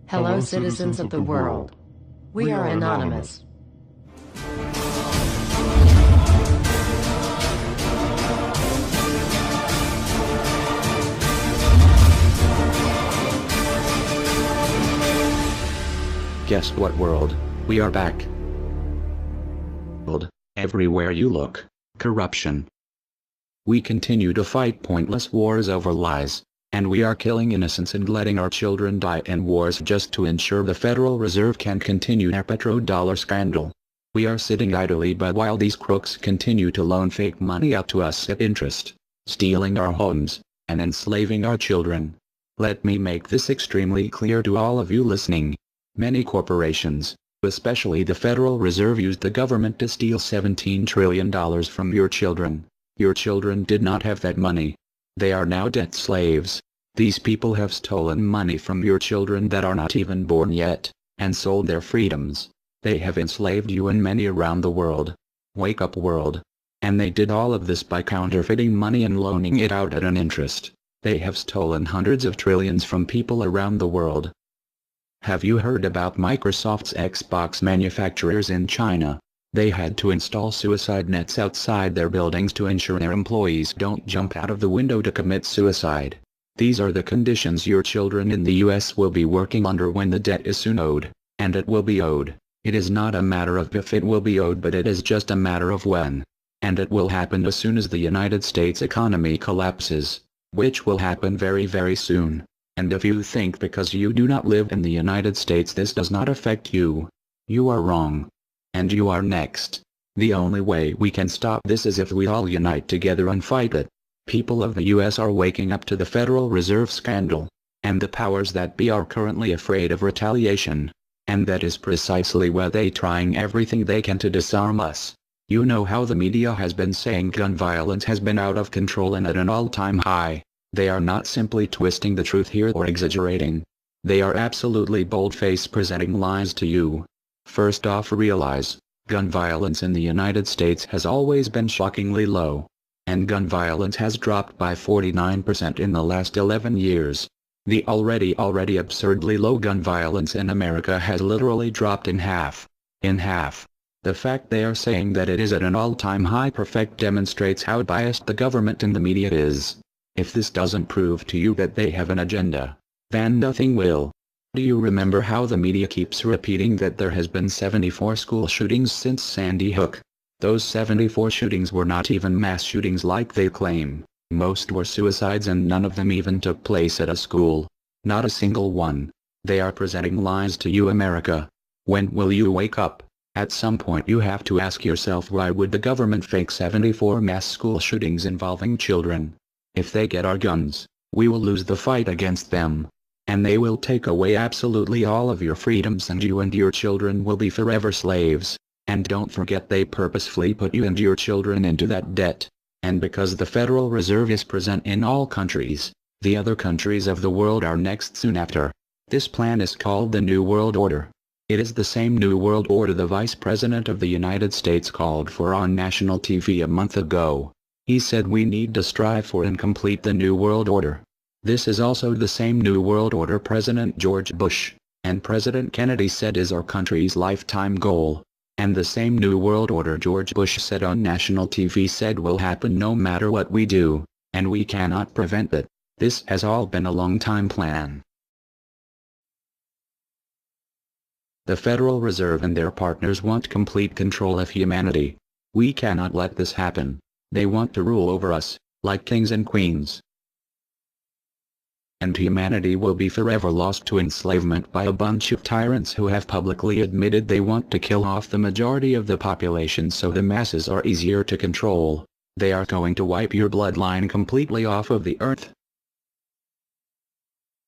Hello, citizens of the world. We are anonymous. Guess what, world? We are back. Everywhere you look, corruption. We continue to fight pointless wars over lies, and we are killing innocents and letting our children die in wars just to ensure the Federal Reserve can continue their petrodollar scandal. We are sitting idly by while these crooks continue to loan fake money out to us at interest, stealing our homes, and enslaving our children. Let me make this extremely clear to all of you listening. Many corporations, especially the Federal Reserve, used the government to steal $17 trillion from your children. Your children did not have that money. They are now debt slaves. These people have stolen money from your children that are not even born yet, and sold their freedoms. They have enslaved you and many around the world. Wake up, world. And they did all of this by counterfeiting money and loaning it out at an interest. They have stolen hundreds of trillions from people around the world. Have you heard about Microsoft's Xbox manufacturers in China? They had to install suicide nets outside their buildings to ensure their employees don't jump out of the window to commit suicide. These are the conditions your children in the US will be working under when the debt is soon owed, and it will be owed. It is not a matter of if it will be owed, but it is just a matter of when. And it will happen as soon as the United States economy collapses, which will happen very, very soon. And if you think because you do not live in the United States this does not affect you, you are wrong. And you are next. The only way we can stop this is if we all unite together and fight it. People of the US are waking up to the Federal Reserve scandal, and the powers that be are currently afraid of retaliation. And that is precisely why they trying everything they can to disarm us. You know how the media has been saying gun violence has been out of control and at an all-time high. They are not simply twisting the truth here or exaggerating. They are absolutely bold-faced presenting lies to you. First off, realize, gun violence in the United States has always been shockingly low. And gun violence has dropped by 49% in the last 11 years. The already absurdly low gun violence in America has literally dropped in half. In half. The fact they are saying that it is at an all-time high perfect demonstrates how biased the government and the media is. If this doesn't prove to you that they have an agenda, then nothing will. Do you remember how the media keeps repeating that there has been 74 school shootings since Sandy Hook? Those 74 shootings were not even mass shootings like they claim. Most were suicides and none of them even took place at a school. Not a single one. They are presenting lies to you, America. When will you wake up? At some point you have to ask yourself, why would the government fake 74 mass school shootings involving children? If they get our guns, we will lose the fight against them. And they will take away absolutely all of your freedoms and you and your children will be forever slaves. And don't forget they purposefully put you and your children into that debt. And because the Federal Reserve is present in all countries, the other countries of the world are next soon after. This plan is called the New World Order. It is the same New World Order the Vice President of the United States called for on national TV a month ago. He said we need to strive for and complete the New World Order. This is also the same New World Order President George Bush and President Kennedy said is our country's lifetime goal. And the same New World Order George Bush said on national TV said will happen no matter what we do, and we cannot prevent it. This has all been a long-time plan. The Federal Reserve and their partners want complete control of humanity. We cannot let this happen. They want to rule over us, like kings and queens. And humanity will be forever lost to enslavement by a bunch of tyrants who have publicly admitted they want to kill off the majority of the population so the masses are easier to control. They are going to wipe your bloodline completely off of the earth.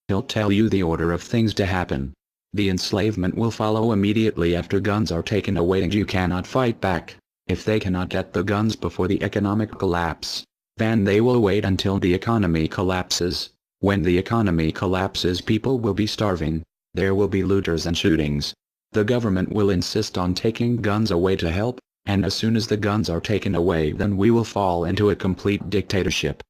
He'll tell you the order of things to happen. The enslavement will follow immediately after guns are taken away and you cannot fight back. If they cannot get the guns before the economic collapse, then they will wait until the economy collapses. When the economy collapses, people will be starving. There will be looters and shootings. The government will insist on taking guns away to help, and as soon as the guns are taken away, then we will fall into a complete dictatorship.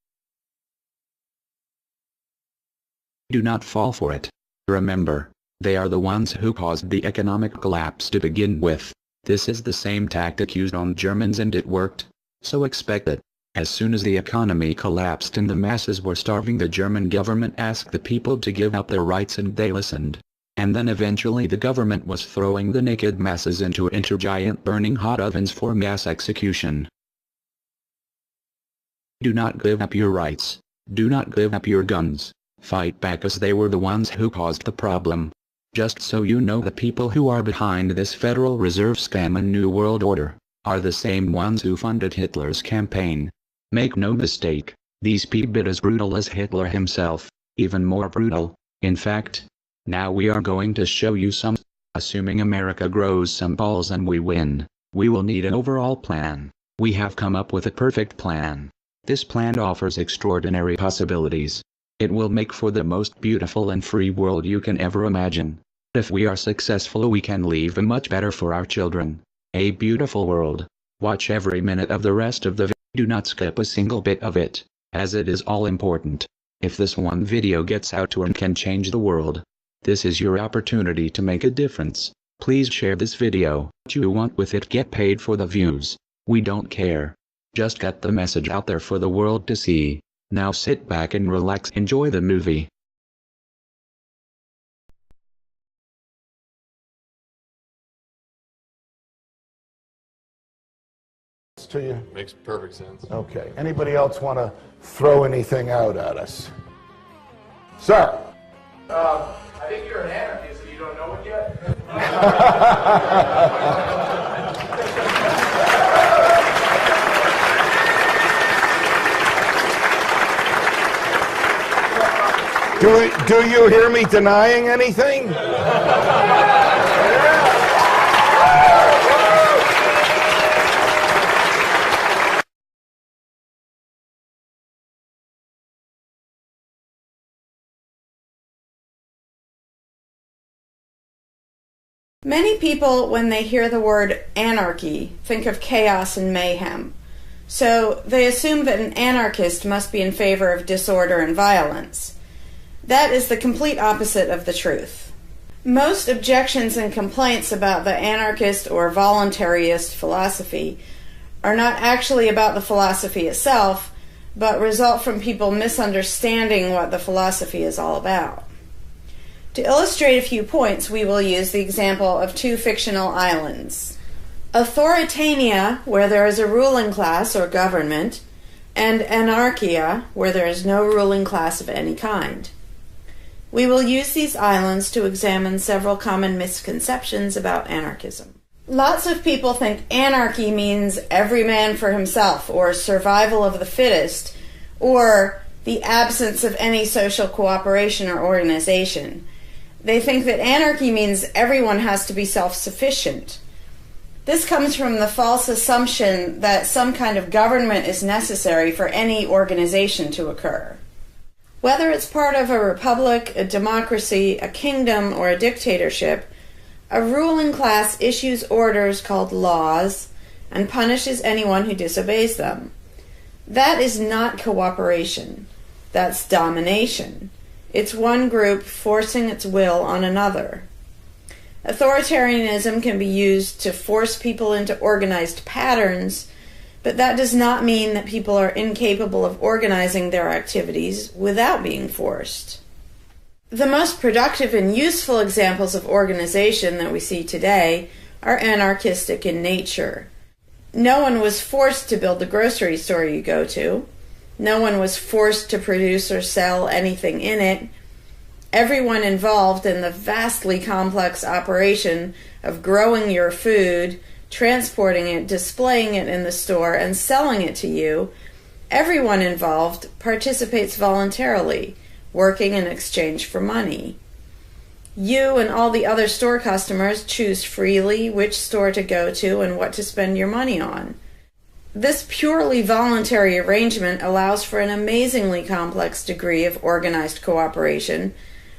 Do not fall for it. Remember, They are the ones who caused the economic collapse to begin with. This is the same tactic used on Germans and it worked. So expect it. As soon as the economy collapsed and the masses were starving, the German government asked the people to give up their rights and they listened. And then eventually the government was throwing the naked masses into giant burning hot ovens for mass execution. Do not give up your rights. Do not give up your guns. Fight back, as they were the ones who caused the problem. Just so you know, the people who are behind this Federal Reserve scam and New World Order are the same ones who funded Hitler's campaign. Make no mistake, these people are as brutal as Hitler himself, even more brutal. In fact, now we are going to show you some. Assuming America grows some balls and we win, we will need an overall plan. We have come up with a perfect plan. This plan offers extraordinary possibilities. It will make for the most beautiful and free world you can ever imagine. If we are successful, we can leave a much better for our children. A beautiful world. Watch every minute of the rest of the video. Do not skip a single bit of it, as it is all important. If this one video gets out to and can change the world, this is your opportunity to make a difference. Please share this video. What you want with it, get paid for the views. We don't care. Just get the message out there for the world to see. Now sit back and relax, enjoy the movie. To you? Makes perfect sense. Okay. Anybody else want to throw anything out at us? Sir? I think you're an anarchist and you don't know it yet. Do you hear me denying anything? Many people, when they hear the word anarchy, think of chaos and mayhem. So they assume that an anarchist must be in favor of disorder and violence. That is the complete opposite of the truth. Most objections and complaints about the anarchist or voluntarist philosophy are not actually about the philosophy itself, but result from people misunderstanding what the philosophy is all about. To illustrate a few points, we will use the example of two fictional islands. Authoritania, where there is a ruling class or government, and anarchia, where there is no ruling class of any kind. We will use these islands to examine several common misconceptions about anarchism. Lots of people think anarchy means every man for himself, or survival of the fittest, or the absence of any social cooperation or organization. They think that anarchy means everyone has to be self-sufficient. This comes from the false assumption that some kind of government is necessary for any organization to occur. Whether it's part of a republic, a democracy, a kingdom, or a dictatorship, a ruling class issues orders called laws and punishes anyone who disobeys them. That is not cooperation. That's domination. It's one group forcing its will on another. Authoritarianism can be used to force people into organized patterns, but that does not mean that people are incapable of organizing their activities without being forced. The most productive and useful examples of organization that we see today are anarchistic in nature. No one was forced to build the grocery store you go to. No one was forced to produce or sell anything in it. Everyone involved in the vastly complex operation of growing your food, transporting it, displaying it in the store, and selling it to you, everyone involved participates voluntarily, working in exchange for money. You and all the other store customers choose freely which store to go to and what to spend your money on. This purely voluntary arrangement allows for an amazingly complex degree of organized cooperation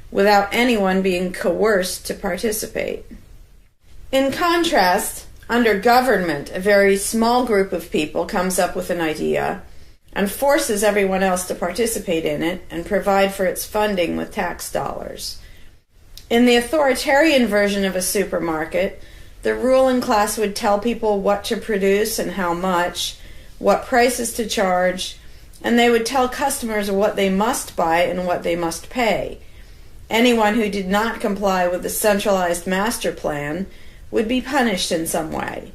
without anyone being coerced to participate. In contrast, under government, a very small group of people comes up with an idea and forces everyone else to participate in it and provide for its funding with tax dollars. In the authoritarian version of a supermarket, the ruling class would tell people what to produce and how much, what prices to charge, and they would tell customers what they must buy and what they must pay. Anyone who did not comply with the centralized master plan would be punished in some way.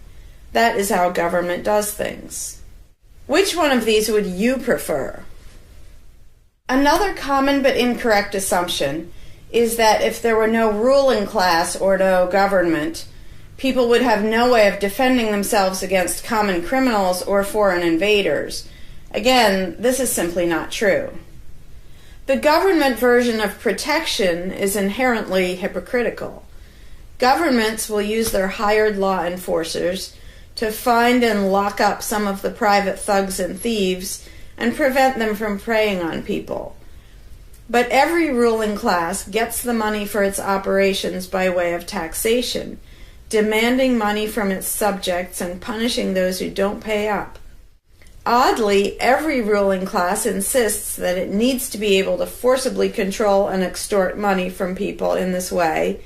That is how government does things. Which one of these would you prefer? Another common but incorrect assumption is that if there were no ruling class or no government, people would have no way of defending themselves against common criminals or foreign invaders. Again, this is simply not true. The government version of protection is inherently hypocritical. Governments will use their hired law enforcers to find and lock up some of the private thugs and thieves and prevent them from preying on people. But every ruling class gets the money for its operations by way of taxation, demanding money from its subjects and punishing those who don't pay up. Oddly, every ruling class insists that it needs to be able to forcibly control and extort money from people in this way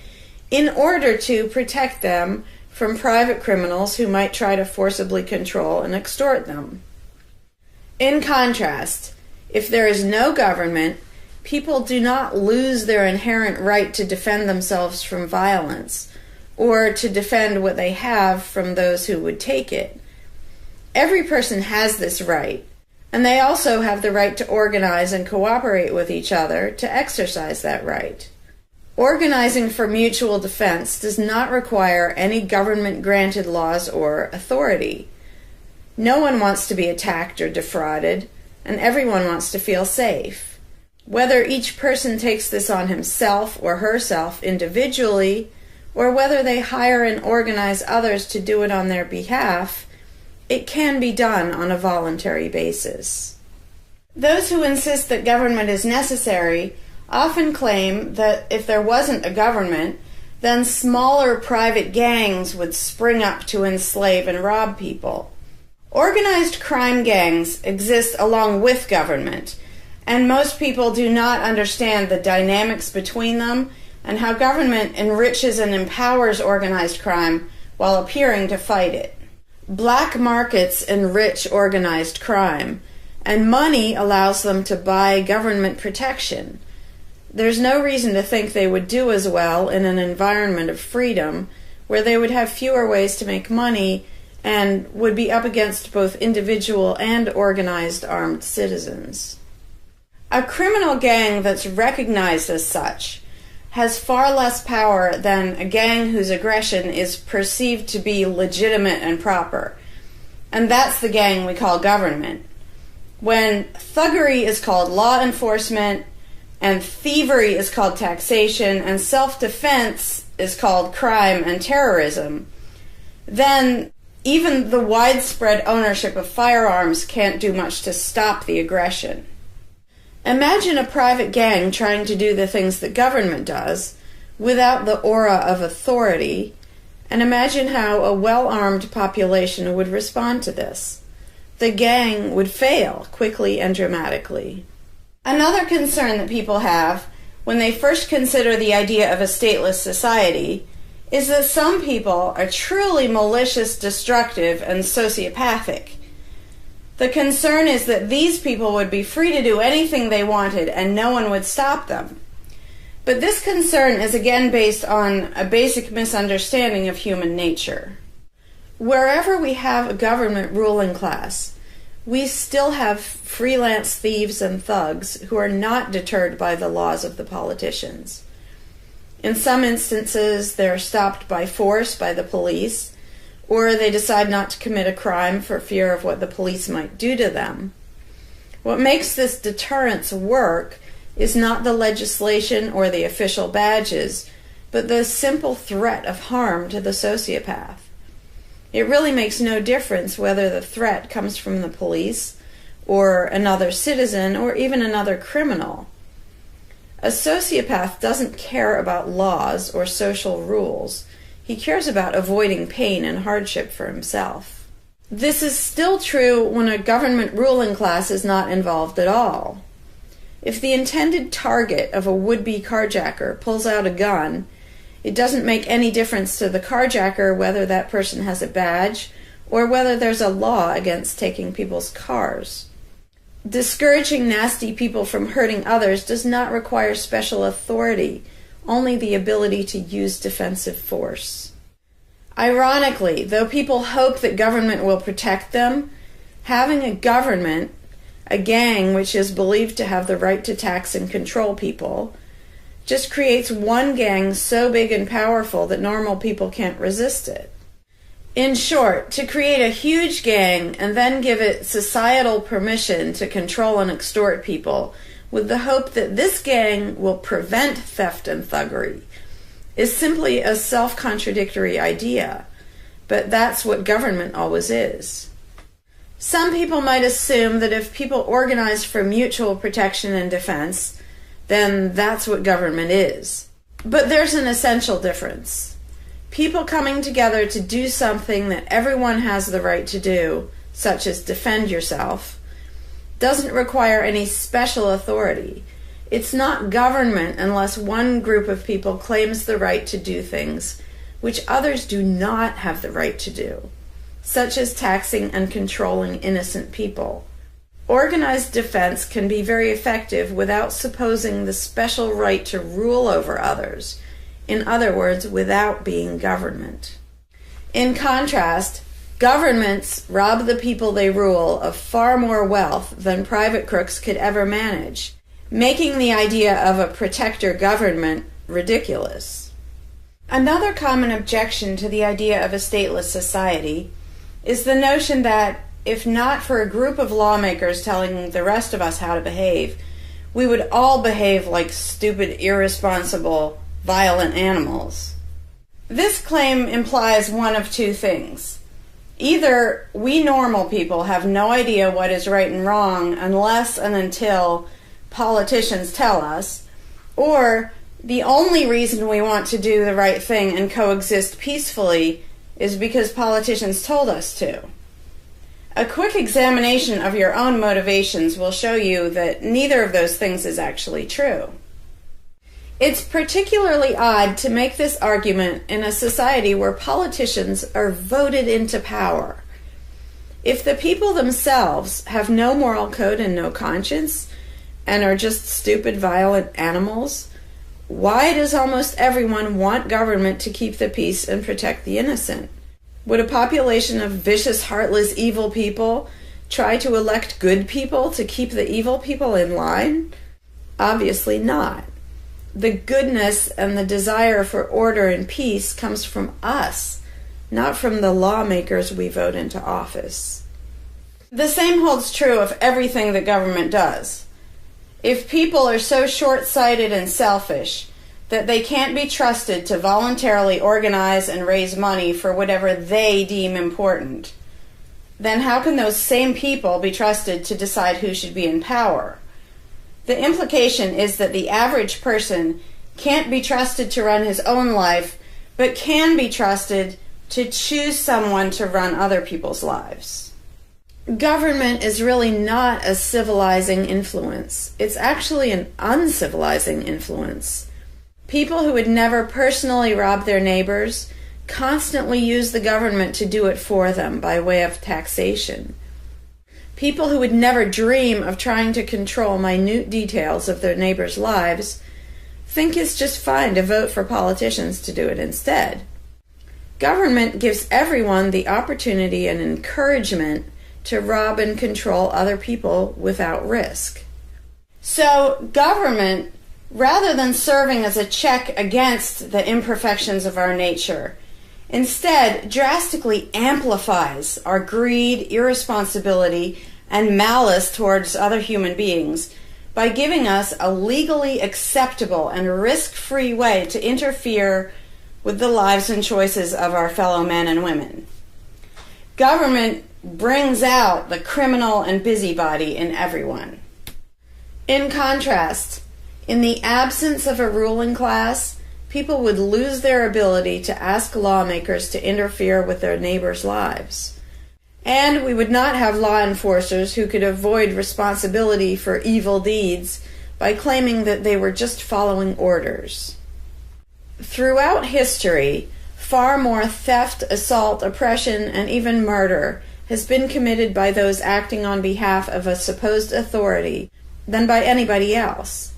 in order to protect them from private criminals who might try to forcibly control and extort them. In contrast, if there is no government, people do not lose their inherent right to defend themselves from violence or to defend what they have from those who would take it. Every person has this right, and they also have the right to organize and cooperate with each other to exercise that right. Organizing for mutual defense does not require any government-granted laws or authority. No one wants to be attacked or defrauded, and everyone wants to feel safe. Whether each person takes this on himself or herself individually, or whether they hire and organize others to do it on their behalf, it can be done on a voluntary basis. Those who insist that government is necessary often claim that if there wasn't a government, then smaller private gangs would spring up to enslave and rob people. Organized crime gangs exist along with government, and most people do not understand the dynamics between them and how government enriches and empowers organized crime while appearing to fight it. Black markets enrich organized crime, and money allows them to buy government protection. There's no reason to think they would do as well in an environment of freedom, where they would have fewer ways to make money and would be up against both individual and organized armed citizens. A criminal gang that's recognized as such has far less power than a gang whose aggression is perceived to be legitimate and proper. And that's the gang we call government. When thuggery is called law enforcement, and thievery is called taxation, and self-defense is called crime and terrorism, then even the widespread ownership of firearms can't do much to stop the aggression. Imagine a private gang trying to do the things that government does without the aura of authority, and imagine how a well-armed population would respond to this. The gang would fail quickly and dramatically. Another concern that people have when they first consider the idea of a stateless society is that some people are truly malicious, destructive, and sociopathic. The concern is that these people would be free to do anything they wanted and no one would stop them. But this concern is again based on a basic misunderstanding of human nature. Wherever we have a government ruling class, we still have freelance thieves and thugs who are not deterred by the laws of the politicians. In some instances, they're stopped by force by the police, or they decide not to commit a crime for fear of what the police might do to them. What makes this deterrence work is not the legislation or the official badges, but the simple threat of harm to the sociopath. It really makes no difference whether the threat comes from the police, or another citizen, or even another criminal. A sociopath doesn't care about laws or social rules. He cares about avoiding pain and hardship for himself. This is still true when a government ruling class is not involved at all. If the intended target of a would-be carjacker pulls out a gun, it doesn't make any difference to the carjacker whether that person has a badge or whether there's a law against taking people's cars. Discouraging nasty people from hurting others does not require special authority, only the ability to use defensive force. Ironically, though people hope that government will protect them, having a government, a gang which is believed to have the right to tax and control people, just creates one gang so big and powerful that normal people can't resist it. In short, to create a huge gang and then give it societal permission to control and extort people with the hope that this gang will prevent theft and thuggery is simply a self-contradictory idea, but that's what government always is. Some people might assume that if people organize for mutual protection and defense, then that's what government is. But there's an essential difference. People coming together to do something that everyone has the right to do, such as defend yourself, doesn't require any special authority. It's not government unless one group of people claims the right to do things which others do not have the right to do, such as taxing and controlling innocent people. Organized defense can be very effective without supposing the special right to rule over others. In other words, without being government. In contrast, governments rob the people they rule of far more wealth than private crooks could ever manage, making the idea of a protector government ridiculous. Another common objection to the idea of a stateless society is the notion that, if not for a group of lawmakers telling the rest of us how to behave, we would all behave like stupid, irresponsible, violent animals. This claim implies one of two things. Either we normal people have no idea what is right and wrong unless and until politicians tell us, or the only reason we want to do the right thing and coexist peacefully is because politicians told us to. A quick examination of your own motivations will show you that neither of those things is actually true. It's particularly odd to make this argument in a society where politicians are voted into power. If the people themselves have no moral code and no conscience, and are just stupid, violent animals, why does almost everyone want government to keep the peace and protect the innocent? Would a population of vicious, heartless, evil people try to elect good people to keep the evil people in line? Obviously not. The goodness and the desire for order and peace comes from us, not from the lawmakers we vote into office. The same holds true of everything that government does. If people are so short-sighted and selfish that they can't be trusted to voluntarily organize and raise money for whatever they deem important, then how can those same people be trusted to decide who should be in power? The implication is that the average person can't be trusted to run his own life, but can be trusted to choose someone to run other people's lives. Government is really not a civilizing influence. It's actually an uncivilizing influence. People who would never personally rob their neighbors constantly use the government to do it for them by way of taxation. People who would never dream of trying to control minute details of their neighbors' lives think it's just fine to vote for politicians to do it instead. Government gives everyone the opportunity and encouragement to rob and control other people without risk. So government, rather than serving as a check against the imperfections of our nature, instead drastically amplifies our greed, irresponsibility, and malice towards other human beings by giving us a legally acceptable and risk-free way to interfere with the lives and choices of our fellow men and women. Government brings out the criminal and busybody in everyone. In contrast, in the absence of a ruling class, people would lose their ability to ask lawmakers to interfere with their neighbors' lives. And we would not have law enforcers who could avoid responsibility for evil deeds by claiming that they were just following orders. Throughout history, far more theft, assault, oppression, and even murder has been committed by those acting on behalf of a supposed authority than by anybody else.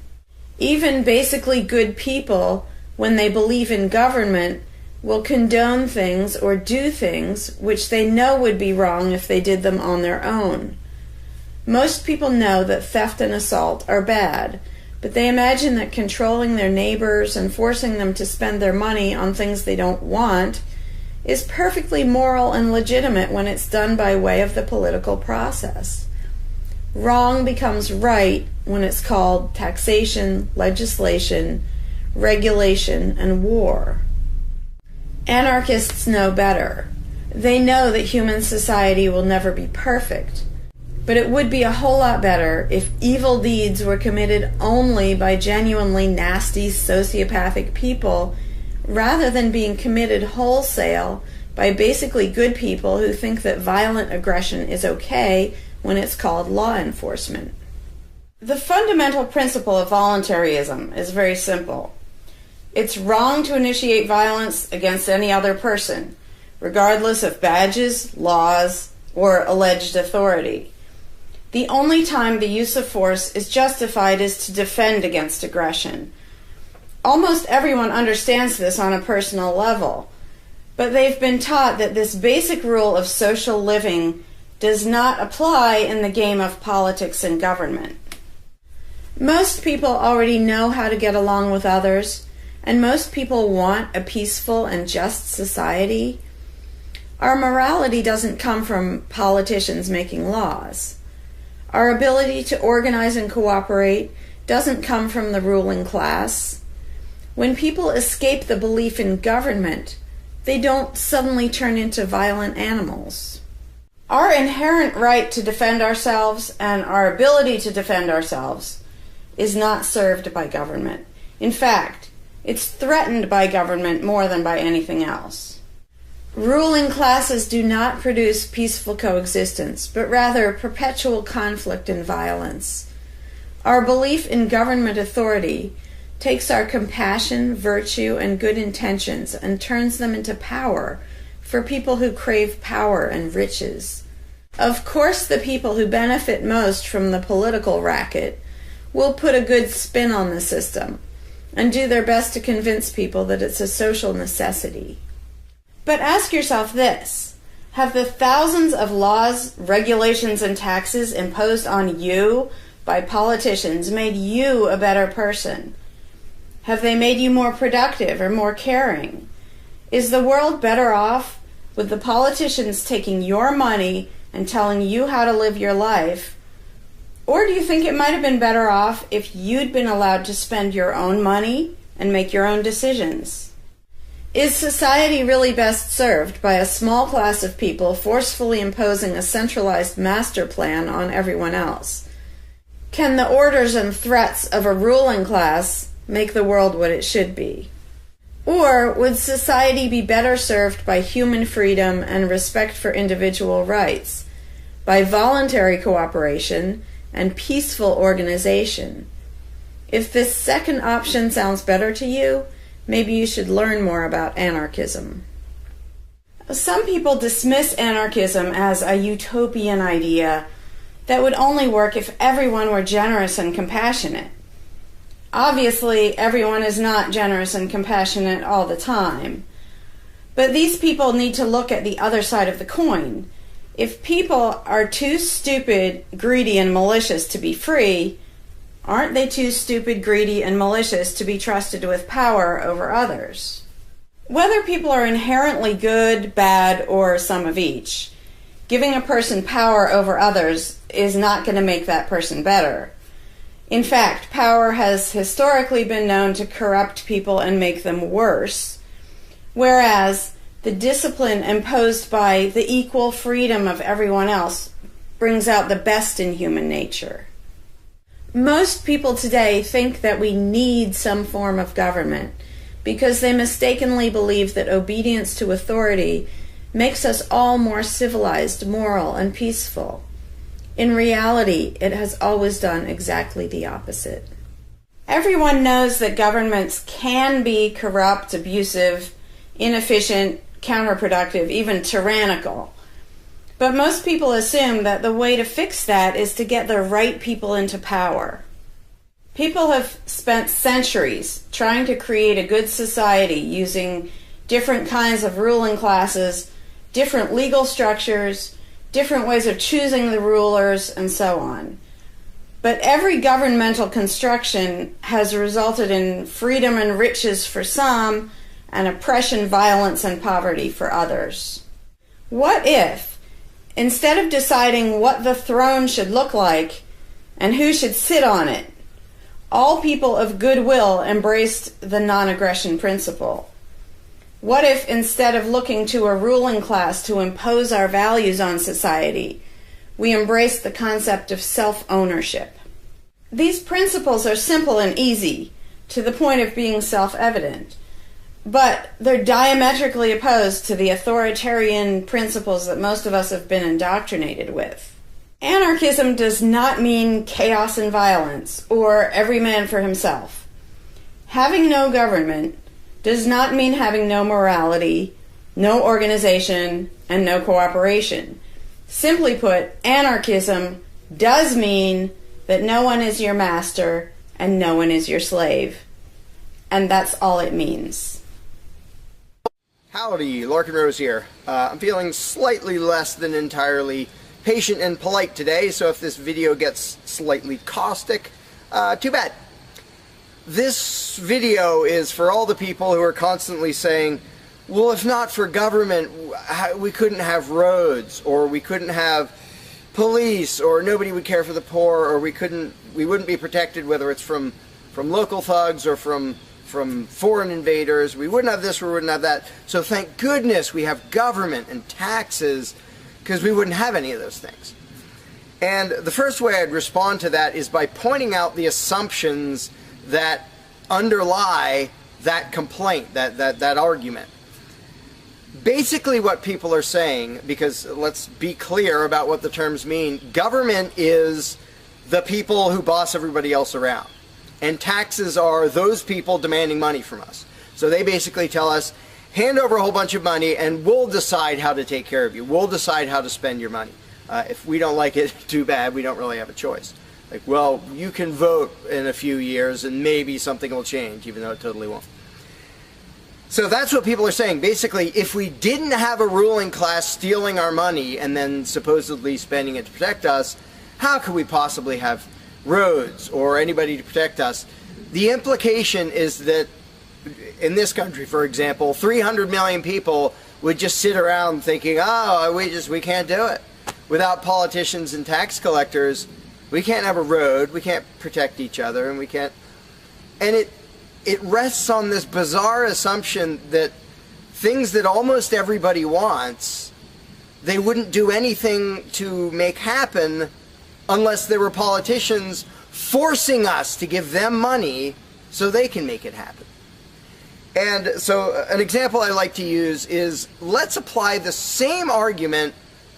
Even basically good people, when they believe in government, will condone things or do things which they know would be wrong if they did them on their own. Most people know that theft and assault are bad, but they imagine that controlling their neighbors and forcing them to spend their money on things they don't want is perfectly moral and legitimate when it's done by way of the political process. Wrong becomes right when it's called taxation, legislation, regulation, and war. Anarchists know better. They know that human society will never be perfect, but it would be a whole lot better if evil deeds were committed only by genuinely nasty sociopathic people rather than being committed wholesale by basically good people who think that violent aggression is okay when it's called law enforcement. The fundamental principle of voluntarism is very simple. It's wrong to initiate violence against any other person, regardless of badges, laws, or alleged authority. The only time the use of force is justified is to defend against aggression. Almost everyone understands this on a personal level, but they've been taught that this basic rule of social living does not apply in the game of politics and government. Most people already know how to get along with others, and most people want a peaceful and just society. Our morality doesn't come from politicians making laws. Our ability to organize and cooperate doesn't come from the ruling class. When people escape the belief in government, they don't suddenly turn into violent animals. Our inherent right to defend ourselves and our ability to defend ourselves is not served by government. In fact, it's threatened by government more than by anything else. Ruling classes do not produce peaceful coexistence, but rather perpetual conflict and violence. Our belief in government authority takes our compassion, virtue, and good intentions and turns them into power for people who crave power and riches. Of course, the people who benefit most from the political racket will put a good spin on the system and do their best to convince people that it's a social necessity. But ask yourself this: have the thousands of laws, regulations, and taxes imposed on you by politicians made you a better person? Have they made you more productive or more caring? Is the world better off with the politicians taking your money and telling you how to live your life? Or do you think it might have been better off if you'd been allowed to spend your own money and make your own decisions? Is society really best served by a small class of people forcefully imposing a centralized master plan on everyone else? Can the orders and threats of a ruling class make the world what it should be? Or would society be better served by human freedom and respect for individual rights, by voluntary cooperation and peaceful organization? If this second option sounds better to you, maybe you should learn more about anarchism. Some people dismiss anarchism as a utopian idea that would only work if everyone were generous and compassionate. Obviously, everyone is not generous and compassionate all the time. But these people need to look at the other side of the coin. If people are too stupid, greedy, and malicious to be free, aren't they too stupid, greedy, and malicious to be trusted with power over others? Whether people are inherently good, bad, or some of each, giving a person power over others is not going to make that person better. In fact, power has historically been known to corrupt people and make them worse, whereas the discipline imposed by the equal freedom of everyone else brings out the best in human nature. Most people today think that we need some form of government because they mistakenly believe that obedience to authority makes us all more civilized, moral, and peaceful. In reality, it has always done exactly the opposite. Everyone knows that governments can be corrupt, abusive, inefficient, counterproductive, even tyrannical. But most people assume that the way to fix that is to get the right people into power. People have spent centuries trying to create a good society using different kinds of ruling classes, different legal structures, different ways of choosing the rulers, and so on. But every governmental construction has resulted in freedom and riches for some, and oppression, violence, and poverty for others. What if, instead of deciding what the throne should look like and who should sit on it, all people of goodwill embraced the non-aggression principle? What if, instead of looking to a ruling class to impose our values on society, we embraced the concept of self-ownership? These principles are simple and easy, to the point of being self-evident, but they're diametrically opposed to the authoritarian principles that most of us have been indoctrinated with. Anarchism does not mean chaos and violence, or every man for himself. Having no government does not mean having no morality, no organization, and no cooperation. Simply put, anarchism does mean that no one is your master and no one is your slave. And that's all it means. Howdy, Larkin Rose here. I'm feeling slightly less than entirely patient and polite today, so if this video gets slightly caustic, too bad. This video is for all the people who are constantly saying, well, if not for government, we couldn't have roads, or we couldn't have police, or nobody would care for the poor, or we wouldn't be protected, whether it's from local thugs or from foreign invaders. We wouldn't have this, we wouldn't have that. So thank goodness we have government and taxes, because we wouldn't have any of those things. And the first way I'd respond to that is by pointing out the assumptions that underlie that complaint, that argument. Basically what people are saying, because let's be clear about what the terms mean, government is the people who boss everybody else around. And taxes are those people demanding money from us. So they basically tell us, hand over a whole bunch of money and we'll decide how to take care of you. We'll decide how to spend your money. If we don't like it, too bad, we don't really have a choice. Like, well, you can vote in a few years and maybe something will change, even though it totally won't. So that's what people are saying. Basically, if we didn't have a ruling class stealing our money and then supposedly spending it to protect us, how could we possibly have roads or anybody to protect us? The implication is that in this country, for example, 300 million people would just sit around thinking, oh, we can't do it. Without politicians and tax collectors, we can't have a road, we can't protect each other, and we can't... And it rests on this bizarre assumption that things that almost everybody wants, they wouldn't do anything to make happen unless there were politicians forcing us to give them money so they can make it happen. And so an example I like to use is, let's apply the same argument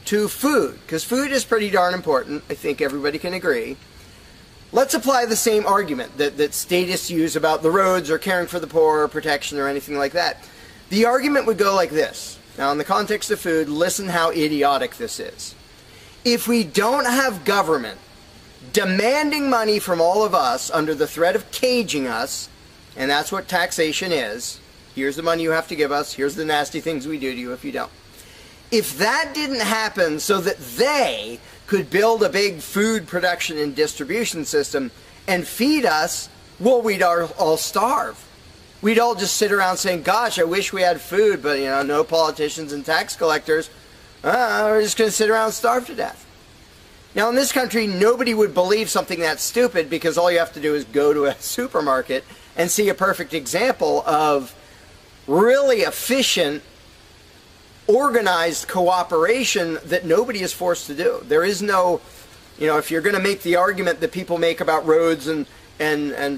to food, because food is pretty darn important. I think everybody can agree. Let's apply the same argument that statists use about the roads or caring for the poor or protection or anything like that. The argument would go like this. Now, in the context of food, listen how idiotic this is. If we don't have government demanding money from all of us under the threat of caging us, and that's what taxation is, here's the money you have to give us, here's the nasty things we do to you if you don't. If that didn't happen so that they could build a big food production and distribution system and feed us, well, we'd all starve. We'd all just sit around saying, gosh, I wish we had food, but, you know, no politicians and tax collectors. We're just going to sit around and starve to death. Now, in this country, nobody would believe something that stupid, because all you have to do is go to a supermarket and see a perfect example of really efficient, organized cooperation that nobody is forced to do. There is no, you know, if you're going to make the argument that people make about roads and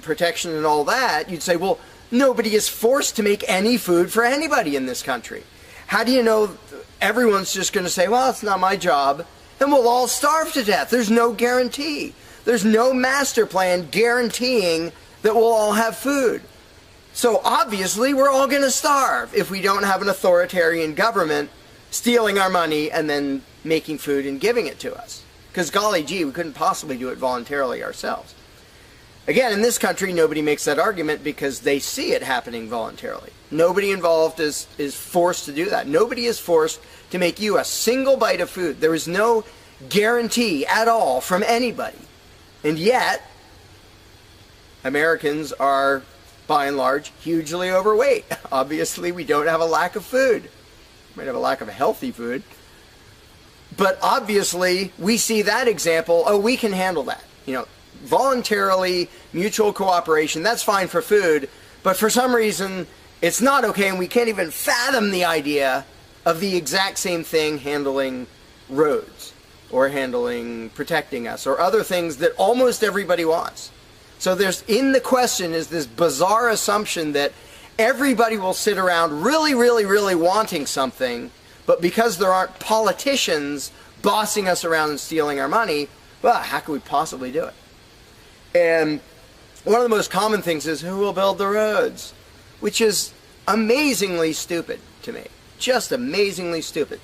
protection and all that, you'd say, well, nobody is forced to make any food for anybody in this country. How do you know everyone's just going to say, well, it's not my job, and we'll all starve to death? There's no guarantee. There's no master plan guaranteeing that we'll all have food. So obviously we're all going to starve if we don't have an authoritarian government stealing our money and then making food and giving it to us. Because golly gee, we couldn't possibly do it voluntarily ourselves. Again, in this country, nobody makes that argument because they see it happening voluntarily. Nobody involved is forced to do that. Nobody is forced to make you a single bite of food. There is no guarantee at all from anybody. And yet, Americans are, by and large, hugely overweight. Obviously, we don't have a lack of food. We might have a lack of healthy food. But obviously, we see that example, oh, we can handle that. You know, voluntarily, mutual cooperation, that's fine for food, but for some reason, it's not okay, and we can't even fathom the idea of the exact same thing handling roads, or handling protecting us, or other things that almost everybody wants. So there's, in the question is this bizarre assumption that everybody will sit around really, really, really wanting something, but because there aren't politicians bossing us around and stealing our money, well, how could we possibly do it? And one of the most common things is, who will build the roads? Which is amazingly stupid to me. Just amazingly stupid.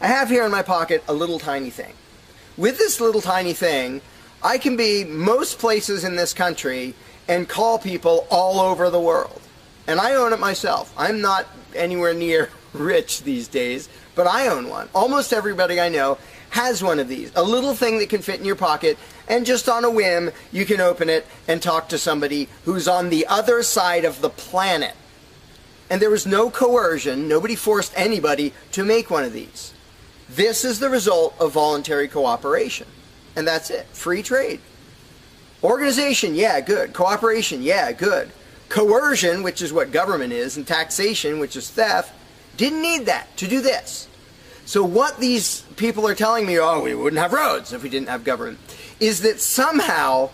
I have here in my pocket a little tiny thing. With this little tiny thing, I can be most places in this country and call people all over the world. And I own it myself. I'm not anywhere near rich these days, but I own one. Almost everybody I know has one of these. A little thing that can fit in your pocket, and just on a whim, you can open it and talk to somebody who's on the other side of the planet. And there was no coercion. Nobody forced anybody to make one of these. This is the result of voluntary cooperation. And that's it. Free trade. Organization, yeah, good. Cooperation, yeah, good. Coercion, which is what government is, and taxation, which is theft, didn't need that to do this. So what these people are telling me, oh, we wouldn't have roads if we didn't have government, is that somehow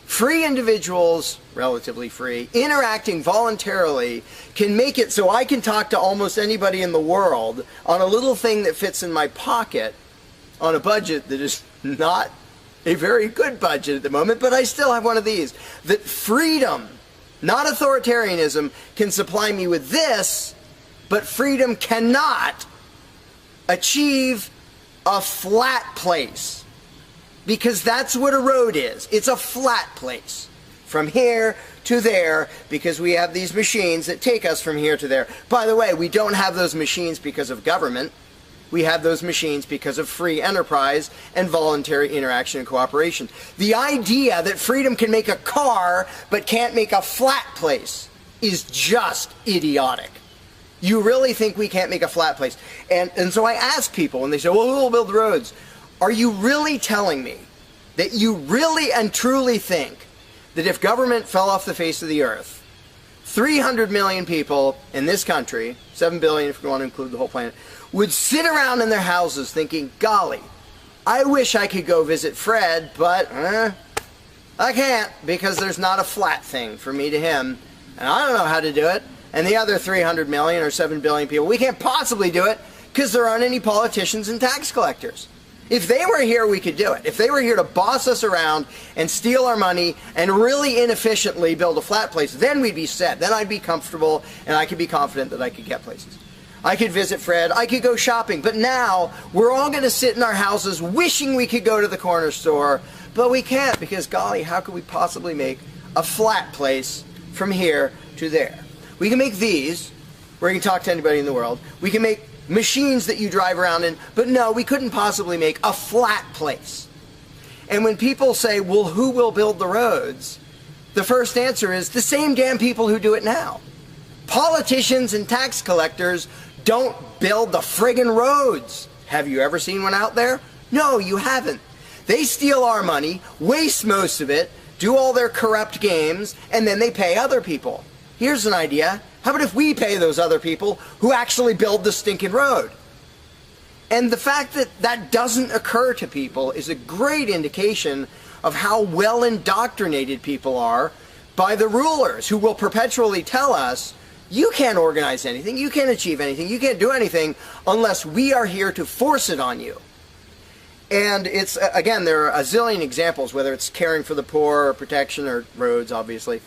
free individuals, relatively free, interacting voluntarily can make it so I can talk to almost anybody in the world on a little thing that fits in my pocket on a budget that is not a very good budget at the moment, but I still have one of these. That freedom, not authoritarianism, can supply me with this, but freedom cannot achieve a flat place. Because that's what a road is. It's a flat place. From here to there, because we have these machines that take us from here to there. By the way, we don't have those machines because of government. We have those machines because of free enterprise and voluntary interaction and cooperation. The idea that freedom can make a car but can't make a flat place is just idiotic. You really think we can't make a flat place? And so I ask people, and they say, well, who will build roads? Are you really telling me that you really and truly think that if government fell off the face of the earth, 300 million people in this country, 7 billion if you want to include the whole planet, would sit around in their houses thinking, golly, I wish I could go visit Fred, but I can't because there's not a flat thing from me to him, and I don't know how to do it. And the other 300 million or 7 billion people, we can't possibly do it because there aren't any politicians and tax collectors. If they were here, we could do it. If they were here to boss us around and steal our money and really inefficiently build a flat place, then we'd be set. Then I'd be comfortable and I could be confident that I could get places. I could visit Fred, I could go shopping, but now we're all going to sit in our houses wishing we could go to the corner store, but we can't because, golly, how could we possibly make a flat place from here to there? We can make these, where you can talk to anybody in the world. We can make machines that you drive around in, but no, we couldn't possibly make a flat place. And when people say, well, who will build the roads? The first answer is the same damn people who do it now. Politicians and tax collectors don't build the friggin' roads. Have you ever seen one out there? No, you haven't. They steal our money, waste most of it, do all their corrupt games, and then they pay other people. Here's an idea. How about if we pay those other people who actually build the stinking road? And the fact that that doesn't occur to people is a great indication of how well indoctrinated people are by the rulers who will perpetually tell us, you can't organize anything, you can't achieve anything, you can't do anything unless we are here to force it on you. And it's, again, there are a zillion examples, whether it's caring for the poor or protection or roads, obviously.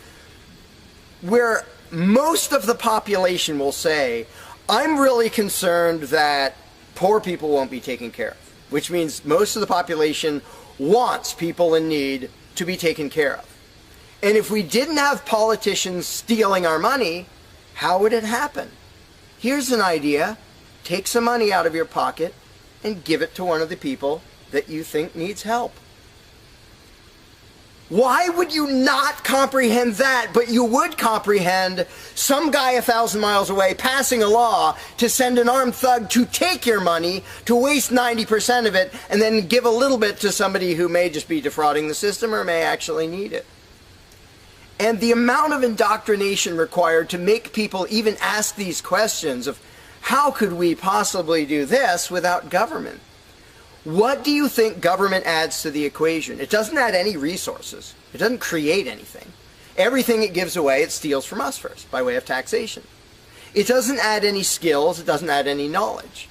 where most of the population will say, I'm really concerned that poor people won't be taken care of, which means most of the population wants people in need to be taken care of. And if we didn't have politicians stealing our money, how would it happen? Here's an idea. Take some money out of your pocket and give it to one of the people that you think needs help. Why would you not comprehend that, but you would comprehend some guy 1,000 miles away passing a law to send an armed thug to take your money, to waste 90% of it, and then give a little bit to somebody who may just be defrauding the system or may actually need it? And the amount of indoctrination required to make people even ask these questions of how could we possibly do this without government? What do you think government adds to the equation? It doesn't add any resources. It doesn't create anything. Everything it gives away, it steals from us first, by way of taxation. It doesn't add any skills. It doesn't add any knowledge.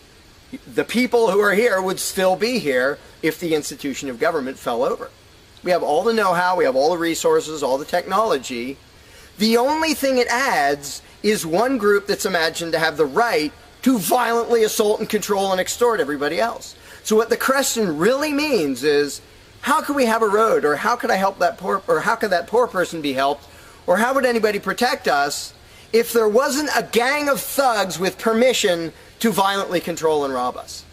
The people who are here would still be here if the institution of government fell over. We have all the know-how, we have all the resources, all the technology. The only thing it adds is one group that's imagined to have the right to violently assault and control and extort everybody else. So what the question really means is, how could we have a road, or how could I help that poor, or how could that poor person be helped, or how would anybody protect us if there wasn't a gang of thugs with permission to violently control and rob us?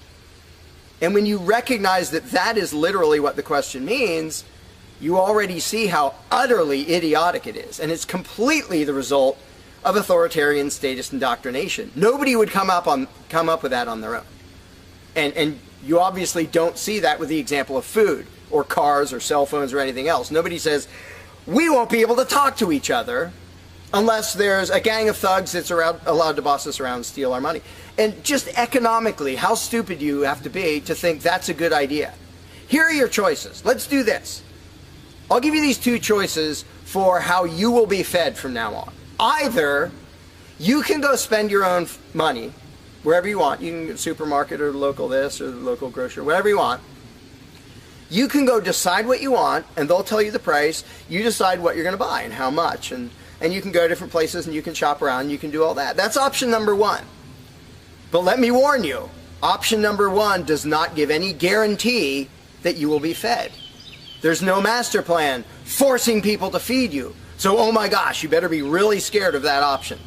And when you recognize that that is literally what the question means, you already see how utterly idiotic it is. And it's completely the result of authoritarian statist indoctrination. Nobody would come up with that on their own. And you obviously don't see that with the example of food or cars or cell phones or anything else. Nobody says, we won't be able to talk to each other unless there's a gang of thugs that's allowed to boss us around and steal our money. And just economically, how stupid you have to be to think that's a good idea. Here are your choices. Let's do this. I'll give you these two choices for how you will be fed from now on. Either you can go spend your own money wherever you want. You can go to the supermarket or the local this or the local grocery, whatever you want. You can go decide what you want, and they'll tell you the price. You decide what you're going to buy and how much. And you can go to different places and you can shop around and you can do all that. That's option number one. But let me warn you, option number one does not give any guarantee that you will be fed. There's no master plan forcing people to feed you. So, oh my gosh, you better be really scared of that option,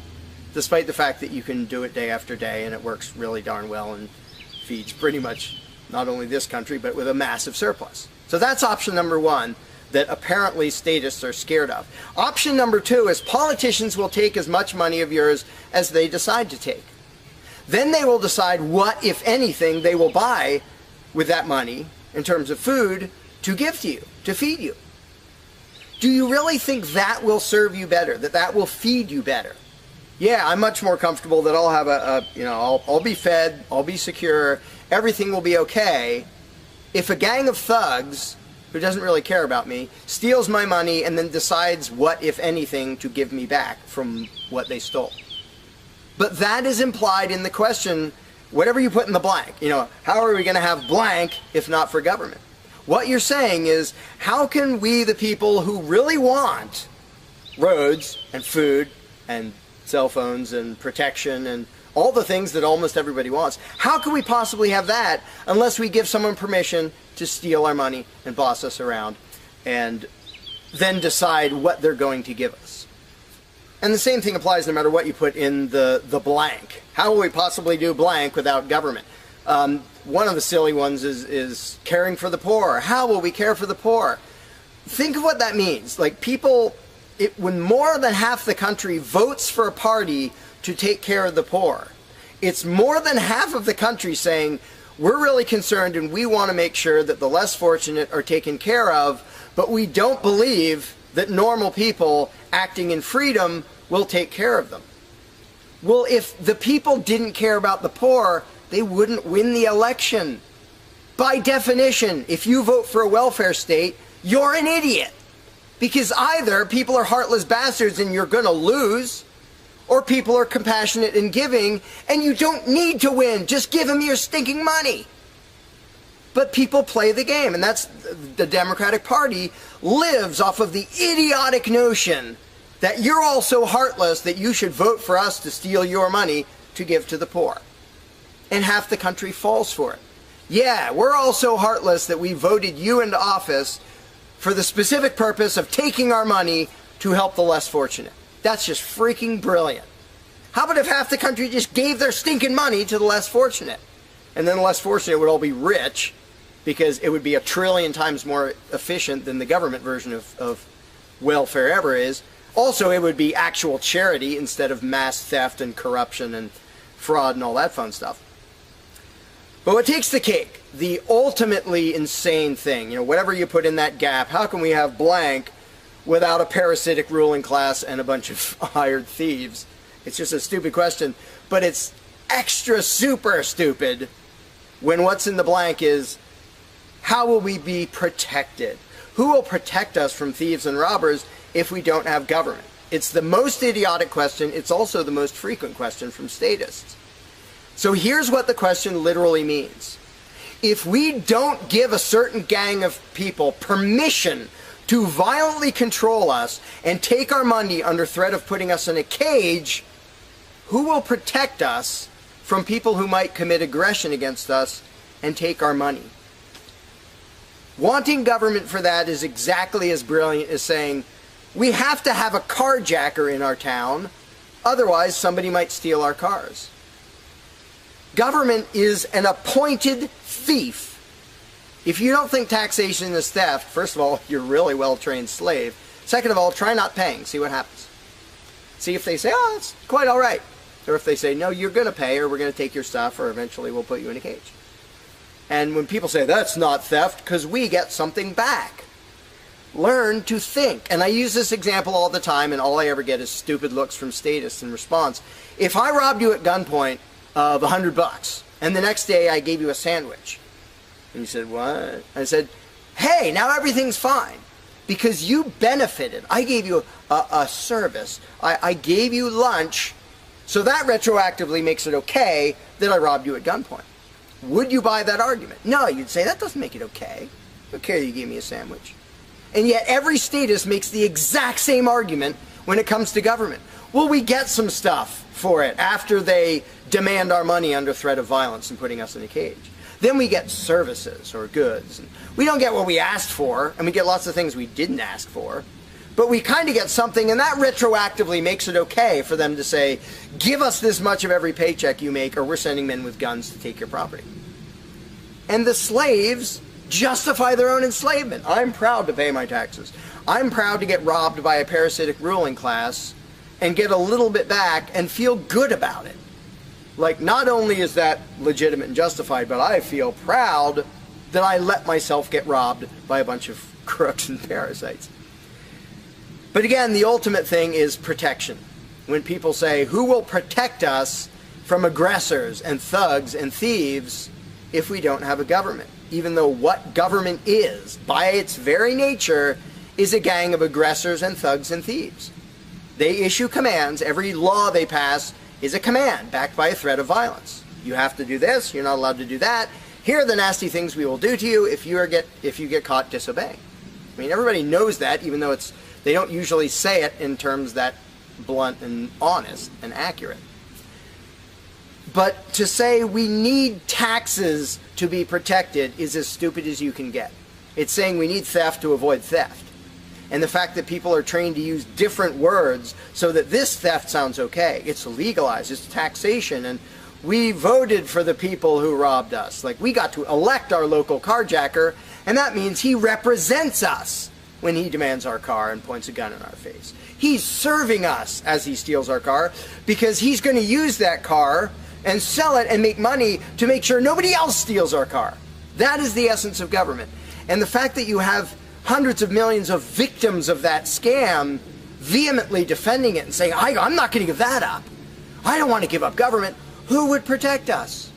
despite the fact that you can do it day after day and it works really darn well and feeds pretty much not only this country, but with a massive surplus. So that's option number one that apparently statists are scared of. Option number two is politicians will take as much money of yours as they decide to take. Then they will decide what, if anything, they will buy with that money in terms of food to give to you, to feed you. Do you really think that will serve you better, that that will feed you better? Yeah, I'm much more comfortable that I'll have I'll be fed, I'll be secure, everything will be okay. If a gang of thugs who doesn't really care about me steals my money and then decides what, if anything, to give me back from what they stole. But that is implied in the question, whatever you put in the blank. How are we going to have blank if not for government? What you're saying is, how can we, the people who really want roads and food and cell phones and protection and all the things that almost everybody wants, how can we possibly have that unless we give someone permission to steal our money and boss us around and then decide what they're going to give us? And the same thing applies no matter what you put in the blank. How will we possibly do blank without government? One of the silly ones is caring for the poor. How will we care for the poor? Think of what that means. Like when more than half the country votes for a party to take care of the poor, it's more than half of the country saying, we're really concerned and we want to make sure that the less fortunate are taken care of, but we don't believe that normal people acting in freedom will take care of them. Well, if the people didn't care about the poor, they wouldn't win the election. By definition, if you vote for a welfare state, you're an idiot. Because either people are heartless bastards and you're going to lose, or people are compassionate and giving and you don't need to win. Just give them your stinking money. But people play the game, and that's the Democratic Party lives off of the idiotic notion that you're all so heartless that you should vote for us to steal your money to give to the poor. And half the country falls for it. Yeah, we're all so heartless that we voted you into office for the specific purpose of taking our money to help the less fortunate. That's just freaking brilliant. How about if half the country just gave their stinking money to the less fortunate? And then the less fortunate would all be rich, because it would be 1 trillion times more efficient than the government version of welfare ever is. Also, it would be actual charity instead of mass theft and corruption and fraud and all that fun stuff. But what takes the cake, the ultimately insane thing, whatever you put in that gap, how can we have blank without a parasitic ruling class and a bunch of hired thieves? It's just a stupid question, but it's extra super stupid when what's in the blank is, how will we be protected? Who will protect us from thieves and robbers if we don't have government? It's the most idiotic question. It's also the most frequent question from statists. So here's what the question literally means. If we don't give a certain gang of people permission to violently control us and take our money under threat of putting us in a cage, who will protect us from people who might commit aggression against us and take our money? Wanting government for that is exactly as brilliant as saying, we have to have a carjacker in our town, otherwise somebody might steal our cars. Government is an appointed thief. If you don't think taxation is theft, first of all, you're a really well-trained slave. Second of all, try not paying. See what happens. See if they say, oh, it's quite all right. Or if they say, no, you're going to pay, or we're going to take your stuff, or eventually we'll put you in a cage. And when people say, that's not theft, because we get something back. Learn to think. And I use this example all the time, and all I ever get is stupid looks from statists in response. If I robbed you at gunpoint of $100, and the next day I gave you a sandwich, and you said, what? I said, hey, now everything's fine, because you benefited. I gave you a service. I gave you lunch, so that retroactively makes it okay that I robbed you at gunpoint. Would you buy that argument? No, you'd say, that doesn't make it okay. Okay, you gave me a sandwich. And yet every statist makes the exact same argument when it comes to government. Well, we get some stuff for it after they demand our money under threat of violence and putting us in a cage. Then we get services or goods. And we don't get what we asked for, and we get lots of things we didn't ask for. But we kind of get something, and that retroactively makes it okay for them to say, give us this much of every paycheck you make, or we're sending men with guns to take your property. And the slaves justify their own enslavement. I'm proud to pay my taxes. I'm proud to get robbed by a parasitic ruling class and get a little bit back and feel good about it. Like, not only is that legitimate and justified, but I feel proud that I let myself get robbed by a bunch of crooks and parasites. But again, the ultimate thing is protection. When people say, who will protect us from aggressors and thugs and thieves if we don't have a government? Even though what government is, by its very nature, is a gang of aggressors and thugs and thieves. They issue commands. Every law they pass is a command backed by a threat of violence. You have to do this. You're not allowed to do that. Here are the nasty things we will do to you if you get caught disobeying. I mean, everybody knows that, even though they don't usually say it in terms that blunt and honest and accurate. But to say we need taxes to be protected is as stupid as you can get. It's saying we need theft to avoid theft. And the fact that people are trained to use different words so that this theft sounds okay. It's legalized, it's taxation, and we voted for the people who robbed us. Like, we got to elect our local carjacker, and that means he represents us when he demands our car and points a gun in our face. He's serving us as he steals our car, because he's going to use that car and sell it and make money to make sure nobody else steals our car. That is the essence of government. And the fact that you have hundreds of millions of victims of that scam vehemently defending it and saying, I'm not going to give that up. I don't want to give up government. Who would protect us?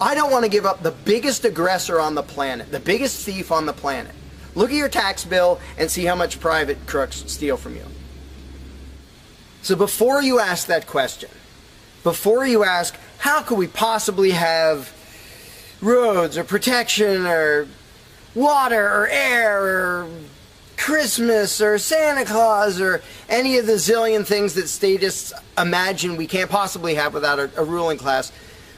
I don't want to give up the biggest aggressor on the planet, the biggest thief on the planet. Look at your tax bill and see how much private crooks steal from you. So before you ask that question, before you ask, how could we possibly have roads or protection or water or air or Christmas or Santa Claus or any of the zillion things that statists imagine we can't possibly have without a ruling class,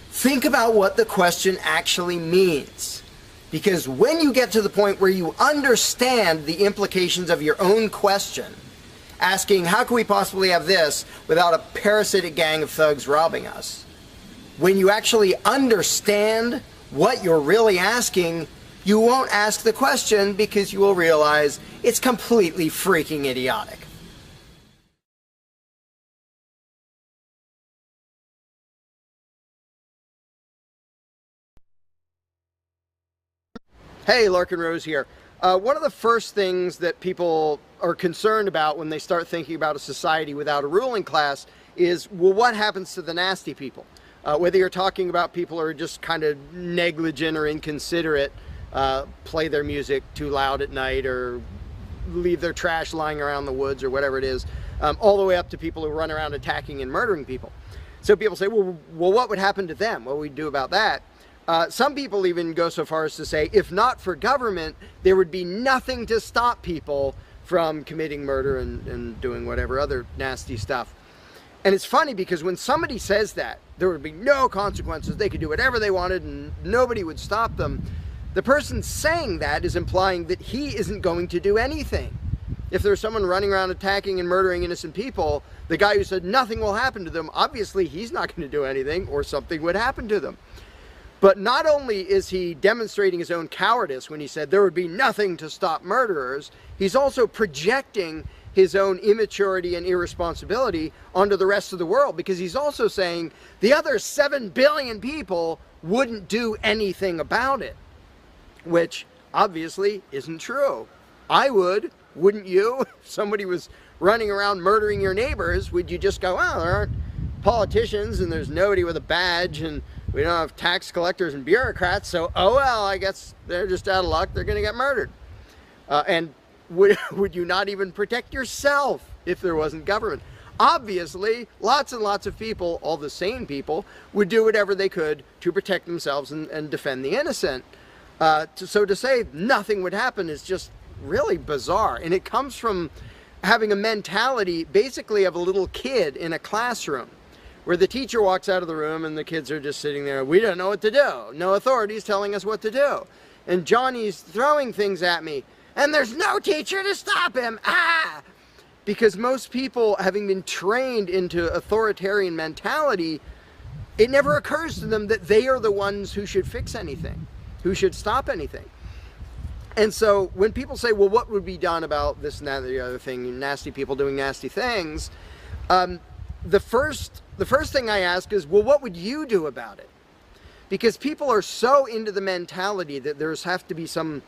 think about what the question actually means. Because when you get to the point where you understand the implications of your own question, asking how can we possibly have this without a parasitic gang of thugs robbing us, when you actually understand what you're really asking, you won't ask the question because you will realize it's completely freaking idiotic. Hey, Larkin Rose here. One of the first things that people are concerned about when they start thinking about a society without a ruling class is, well, what happens to the nasty people? Whether you're talking about people who are just kind of negligent or inconsiderate, play their music too loud at night or leave their trash lying around the woods or whatever it is, all the way up to people who run around attacking and murdering people. So people say, well, what would happen to them? What would we do about that? Some people even go so far as to say, if not for government, there would be nothing to stop people from committing murder and doing whatever other nasty stuff. And it's funny because when somebody says that, there would be no consequences, they could do whatever they wanted and nobody would stop them, the person saying that is implying that he isn't going to do anything. If there's someone running around attacking and murdering innocent people, the guy who said nothing will happen to them, obviously he's not going to do anything or something would happen to them. But not only is he demonstrating his own cowardice when he said there would be nothing to stop murderers, he's also projecting his own immaturity and irresponsibility onto the rest of the world, because he's also saying the other 7 billion people wouldn't do anything about it, which obviously isn't true. I would, wouldn't you? If somebody was running around murdering your neighbors, would you just go, well, there aren't politicians and there's nobody with a badge and we don't have tax collectors and bureaucrats, so oh well, I guess they're just out of luck, they're going to get murdered. And would you not even protect yourself if there wasn't government? Obviously, lots and lots of people, all the sane people, would do whatever they could to protect themselves and defend the innocent. So to say nothing would happen is just really bizarre. And it comes from having a mentality basically of a little kid in a classroom, where the teacher walks out of the room and the kids are just sitting there. We don't know what to do. No authority's telling us what to do. And Johnny's throwing things at me. And there's no teacher to stop him. Ah! Because most people, having been trained into authoritarian mentality, it never occurs to them that they are the ones who should fix anything, who should stop anything. And so when people say, well, what would be done about this and that and the other thing, nasty people doing nasty things, the first thing I ask is, well, what would you do about it? Because people are so into the mentality that there has to be some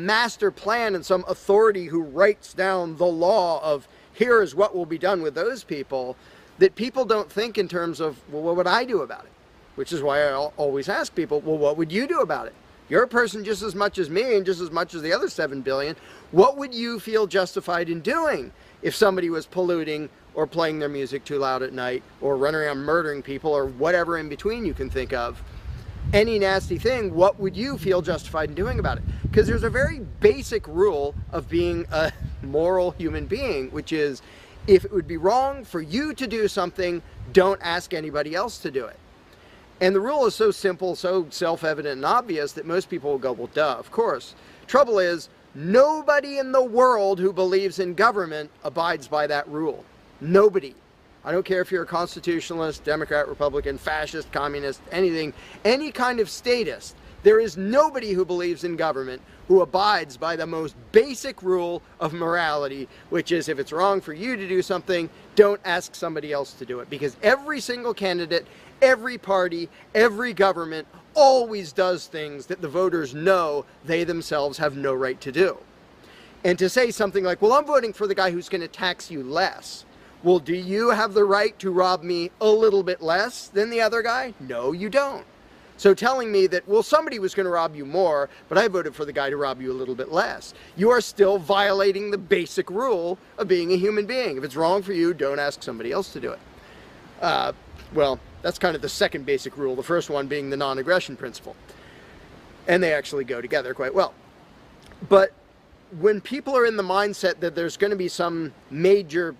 master plan and some authority who writes down the law of here is what will be done with those people, that people don't think in terms of, well, what would I do about it? Which is why I always ask people, well, what would you do about it? You're a person just as much as me and just as much as the other 7 billion. What would you feel justified in doing if somebody was polluting or playing their music too loud at night or running around murdering people or whatever in between you can think of? Any nasty thing, what would you feel justified in doing about it? Because there's a very basic rule of being a moral human being, which is if it would be wrong for you to do something, don't ask anybody else to do it. And the rule is so simple, so self-evident and obvious that most people will go, well, duh, of course. Trouble is, nobody in the world who believes in government abides by that rule. Nobody. I don't care if you're a constitutionalist, Democrat, Republican, fascist, communist, anything, any kind of statist. There is nobody who believes in government who abides by the most basic rule of morality, which is if it's wrong for you to do something, don't ask somebody else to do it. Because every single candidate, every party, every government always does things that the voters know they themselves have no right to do. And to say something like, well, I'm voting for the guy who's going to tax you less. Well, do you have the right to rob me a little bit less than the other guy? No, you don't. So telling me that, well, somebody was going to rob you more, but I voted for the guy to rob you a little bit less, you are still violating the basic rule of being a human being. If it's wrong for you, don't ask somebody else to do it. Well, that's kind of the second basic rule, the first one being the non-aggression principle. And they actually go together quite well. But when people are in the mindset that there's going to be some major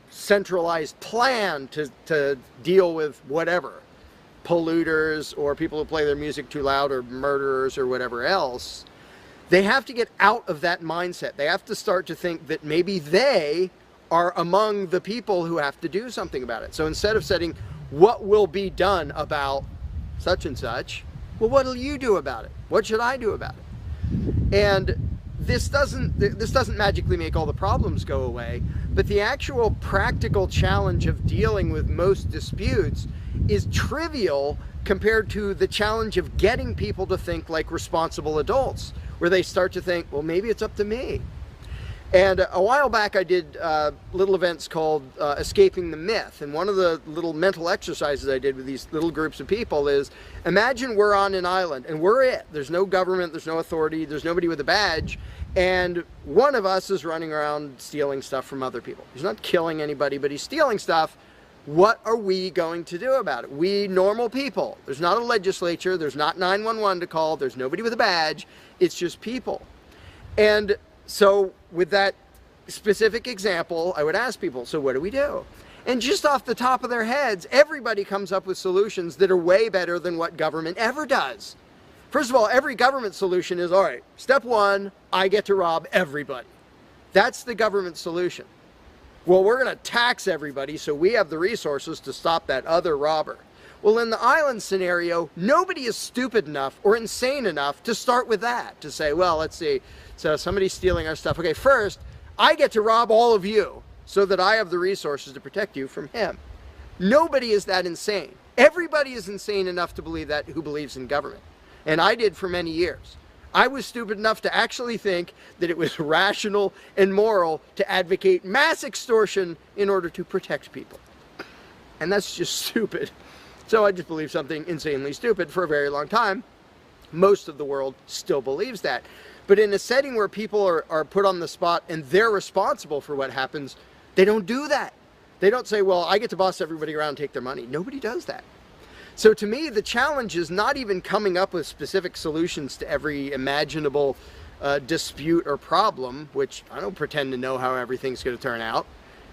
centralized plan to deal with whatever, polluters or people who play their music too loud or murderers or whatever else, they have to get out of that mindset. They have to start to think that maybe they are among the people who have to do something about it. So instead of saying, what will be done about such and such, well, what will you do about it? What should I do about it? And this doesn't magically make all the problems go away, but the actual practical challenge of dealing with most disputes is trivial compared to the challenge of getting people to think like responsible adults, where they start to think, well, maybe it's up to me. And a while back I did little events called Escaping the Myth, and one of the little mental exercises I did with these little groups of people is, imagine we're on an island and we're it. There's no government, there's no authority, there's nobody with a badge, and one of us is running around stealing stuff from other people. He's not killing anybody, but he's stealing stuff. What are we going to do about it? We normal people. There's not a legislature, there's not 911 to call, there's nobody with a badge, it's just people. And so with that specific example, I would ask people, so what do we do? And just off the top of their heads, everybody comes up with solutions that are way better than what government ever does. First of all, every government solution is, all right, step one, I get to rob everybody. That's the government solution. Well, we're going to tax everybody so we have the resources to stop that other robber. Well, in the island scenario, nobody is stupid enough or insane enough to start with that, to say, well, let's see, so somebody's stealing our stuff. Okay, first, I get to rob all of you so that I have the resources to protect you from him. Nobody is that insane. Everybody is insane enough to believe that who believes in government. And I did for many years. I was stupid enough to actually think that it was rational and moral to advocate mass extortion in order to protect people. And that's just stupid. So I just believed something insanely stupid for a very long time. Most of the world still believes that. But in a setting where people are put on the spot and they're responsible for what happens, they don't do that. They don't say, well, I get to boss everybody around and take their money. Nobody does that. So to me, the challenge is not even coming up with specific solutions to every imaginable dispute or problem, which I don't pretend to know how everything's going to turn out.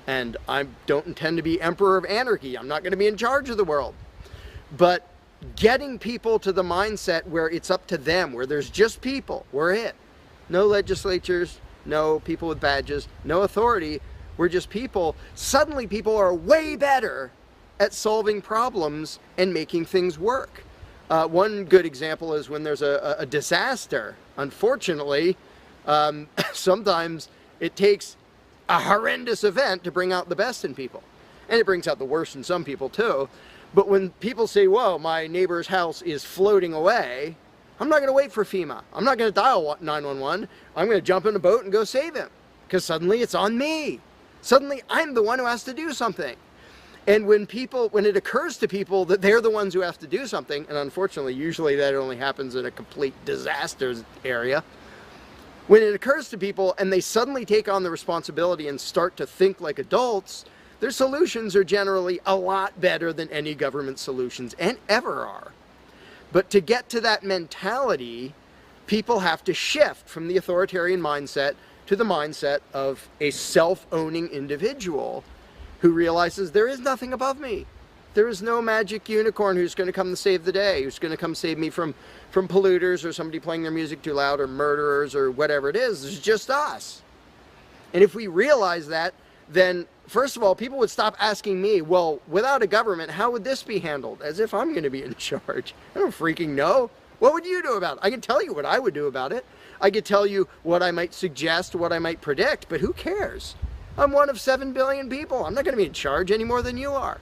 And I don't intend to be emperor of anarchy. I'm not going to be in charge of the world. But getting people to the mindset where it's up to them, where there's just people, we're it. No legislatures, no people with badges, no authority, we're just people. Suddenly people are way better at solving problems and making things work. One good example is when there's a disaster. Unfortunately, sometimes it takes a horrendous event to bring out the best in people. And it brings out the worst in some people too. But when people say, whoa, my neighbor's house is floating away, I'm not going to wait for FEMA. I'm not going to dial 911. I'm going to jump in a boat and go save him. Because suddenly it's on me. Suddenly I'm the one who has to do something. And when it occurs to people that they're the ones who have to do something, and unfortunately usually that only happens in a complete disaster area, when it occurs to people and they suddenly take on the responsibility and start to think like adults, their solutions are generally a lot better than any government solutions, and ever are. But to get to that mentality, people have to shift from the authoritarian mindset to the mindset of a self-owning individual who realizes there is nothing above me. There is no magic unicorn who's going to come to save the day, who's going to come save me from polluters or somebody playing their music too loud or murderers or whatever it is. It's just us. And if we realize that, then first of all, people would stop asking me, well, without a government, how would this be handled? As if I'm going to be in charge. I don't freaking know. What would you do about it? I can tell you what I would do about it. I could tell you what I might suggest, what I might predict, but who cares? I'm one of 7 billion people. I'm not going to be in charge any more than you are.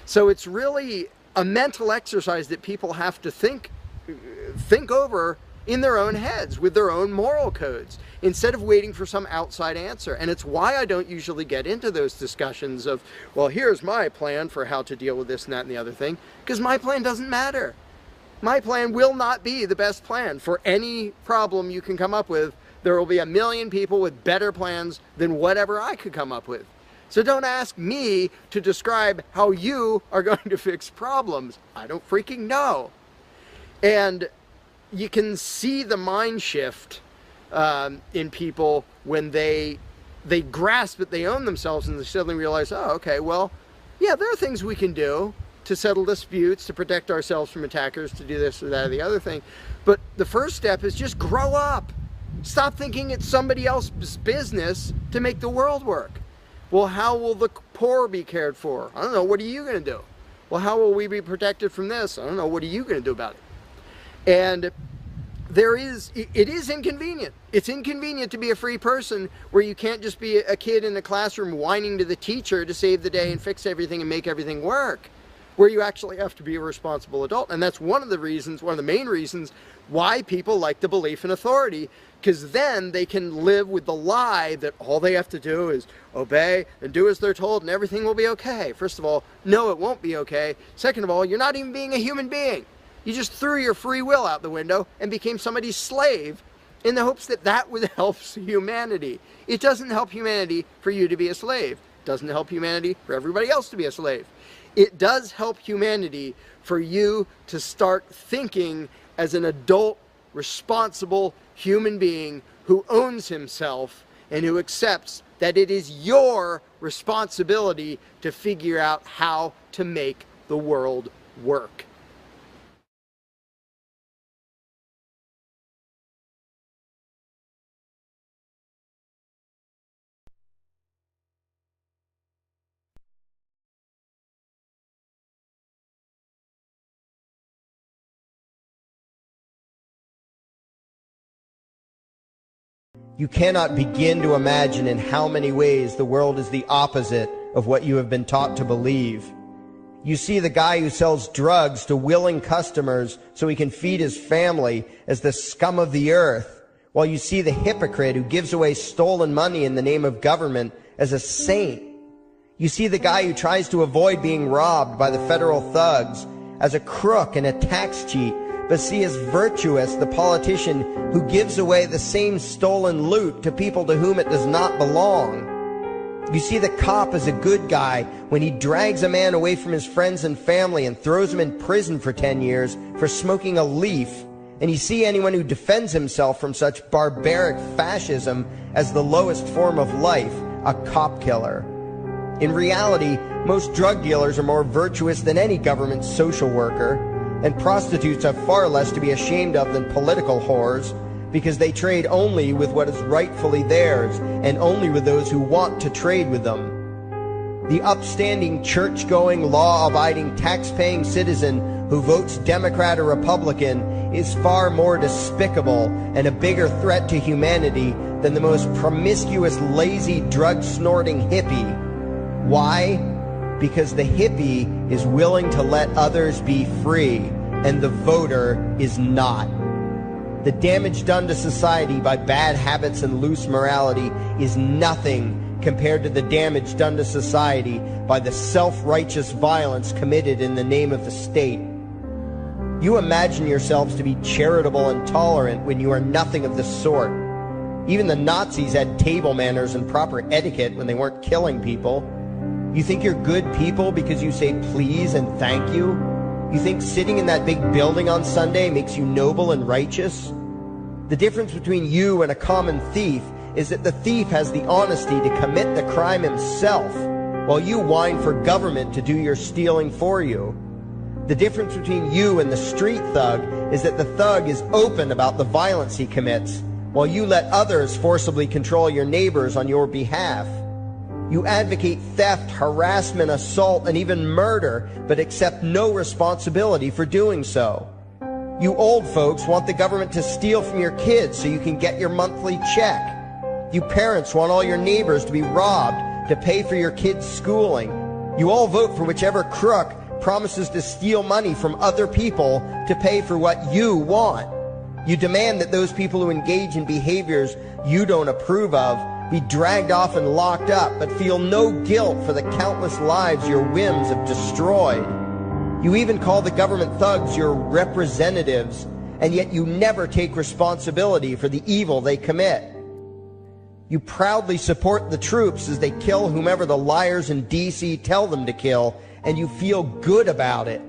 So it's really a mental exercise that people have to think over in their own heads with their own moral codes instead of waiting for some outside answer. And it's why I don't usually get into those discussions of, well, here's my plan for how to deal with this and that and the other thing, because my plan doesn't matter. My plan will not be the best plan for any problem you can come up with. There will be a million people with better plans than whatever I could come up with. So don't ask me to describe how you are going to fix problems. I don't freaking know. And you can see the mind shift in people when they grasp that they own themselves and they suddenly realize, oh, okay, well, yeah, there are things we can do to settle disputes, to protect ourselves from attackers, to do this or that or the other thing. But the first step is just grow up. Stop thinking it's somebody else's business to make the world work. Well, how will the poor be cared for? I don't know. What are you going to do? Well, how will we be protected from this? I don't know. What are you going to do about it? And it is inconvenient. It's inconvenient to be a free person where you can't just be a kid in the classroom whining to the teacher to save the day and fix everything and make everything work, where you actually have to be a responsible adult. And that's one of the reasons, one of the main reasons why people like the belief in authority, because then they can live with the lie that all they have to do is obey and do as they're told and everything will be okay. First of all, no, it won't be okay. Second of all, you're not even being a human being. You just threw your free will out the window and became somebody's slave in the hopes that that would help humanity. It doesn't help humanity for you to be a slave. It doesn't help humanity for everybody else to be a slave. It does help humanity for you to start thinking as an adult, responsible human being who owns himself and who accepts that it is your responsibility to figure out how to make the world work. You cannot begin to imagine in how many ways the world is the opposite of what you have been taught to believe. You see the guy who sells drugs to willing customers so he can feed his family as the scum of the earth, while you see the hypocrite who gives away stolen money in the name of government as a saint. You see the guy who tries to avoid being robbed by the federal thugs as a crook and a tax cheat, but see as virtuous the politician who gives away the same stolen loot to people to whom it does not belong. You see the cop as a good guy when he drags a man away from his friends and family and throws him in prison for 10 years for smoking a leaf. And you see anyone who defends himself from such barbaric fascism as the lowest form of life, a cop killer. In reality, most drug dealers are more virtuous than any government social worker, and prostitutes have far less to be ashamed of than political whores, because they trade only with what is rightfully theirs, and only with those who want to trade with them. The upstanding, church-going, law-abiding, tax-paying citizen who votes Democrat or Republican is far more despicable and a bigger threat to humanity than the most promiscuous, lazy, drug-snorting hippie. Why? Because the hippie is willing to let others be free, and the voter is not. The damage done to society by bad habits and loose morality is nothing compared to the damage done to society by the self-righteous violence committed in the name of the state. You imagine yourselves to be charitable and tolerant when you are nothing of the sort. Even the Nazis had table manners and proper etiquette when they weren't killing people. You think you're good people because you say please and thank you? You think sitting in that big building on Sunday makes you noble and righteous? The difference between you and a common thief is that the thief has the honesty to commit the crime himself, while you whine for government to do your stealing for you. The difference between you and the street thug is that the thug is open about the violence he commits, while you let others forcibly control your neighbors on your behalf. You advocate theft, harassment, assault, and even murder, but accept no responsibility for doing so. You old folks want the government to steal from your kids so you can get your monthly check. You parents want all your neighbors to be robbed to pay for your kids' schooling. You all vote for whichever crook promises to steal money from other people to pay for what you want. You demand that those people who engage in behaviors you don't approve of be dragged off and locked up, but feel no guilt for the countless lives your whims have destroyed. You even call the government thugs your representatives, and yet you never take responsibility for the evil they commit. You proudly support the troops as they kill whomever the liars in D.C. tell them to kill, and you feel good about it.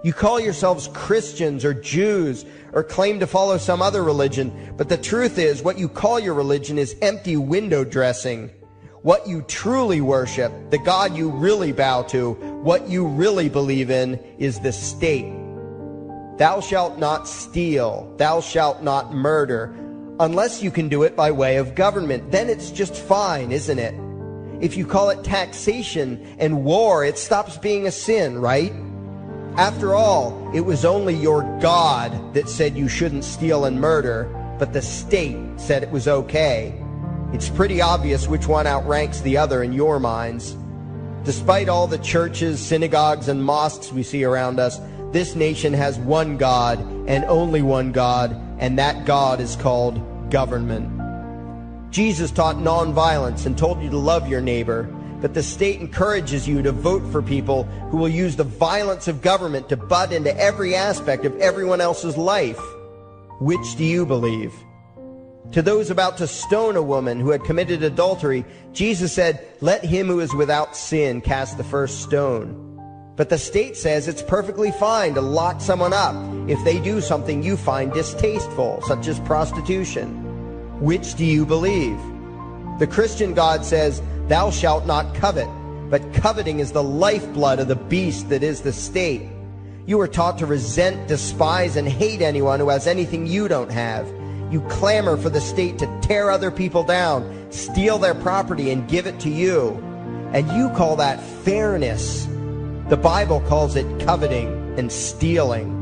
You call yourselves Christians or Jews or claim to follow some other religion, but the truth is what you call your religion is empty window dressing. What you truly worship, the God you really bow to, what you really believe in is the state. Thou shalt not steal, thou shalt not murder, unless you can do it by way of government. Then it's just fine, isn't it? If you call it taxation and war, it stops being a sin, right? After all, it was only your God that said you shouldn't steal and murder, but the state said it was okay. It's pretty obvious which one outranks the other in your minds. Despite all the churches, synagogues, and mosques we see around us, this nation has one God and only one God, and that God is called government. Jesus taught nonviolence and told you to love your neighbor, but the state encourages you to vote for people who will use the violence of government to butt into every aspect of everyone else's life. Which do you believe? To those about to stone a woman who had committed adultery, Jesus said, "Let him who is without sin cast the first stone." But the state says it's perfectly fine to lock someone up if they do something you find distasteful, such as prostitution. Which do you believe? The Christian God says, "Thou shalt not covet," but coveting is the lifeblood of the beast that is the state. You are taught to resent, despise, and hate anyone who has anything you don't have. You clamor for the state to tear other people down, steal their property, and give it to you. And you call that fairness. The Bible calls it coveting and stealing.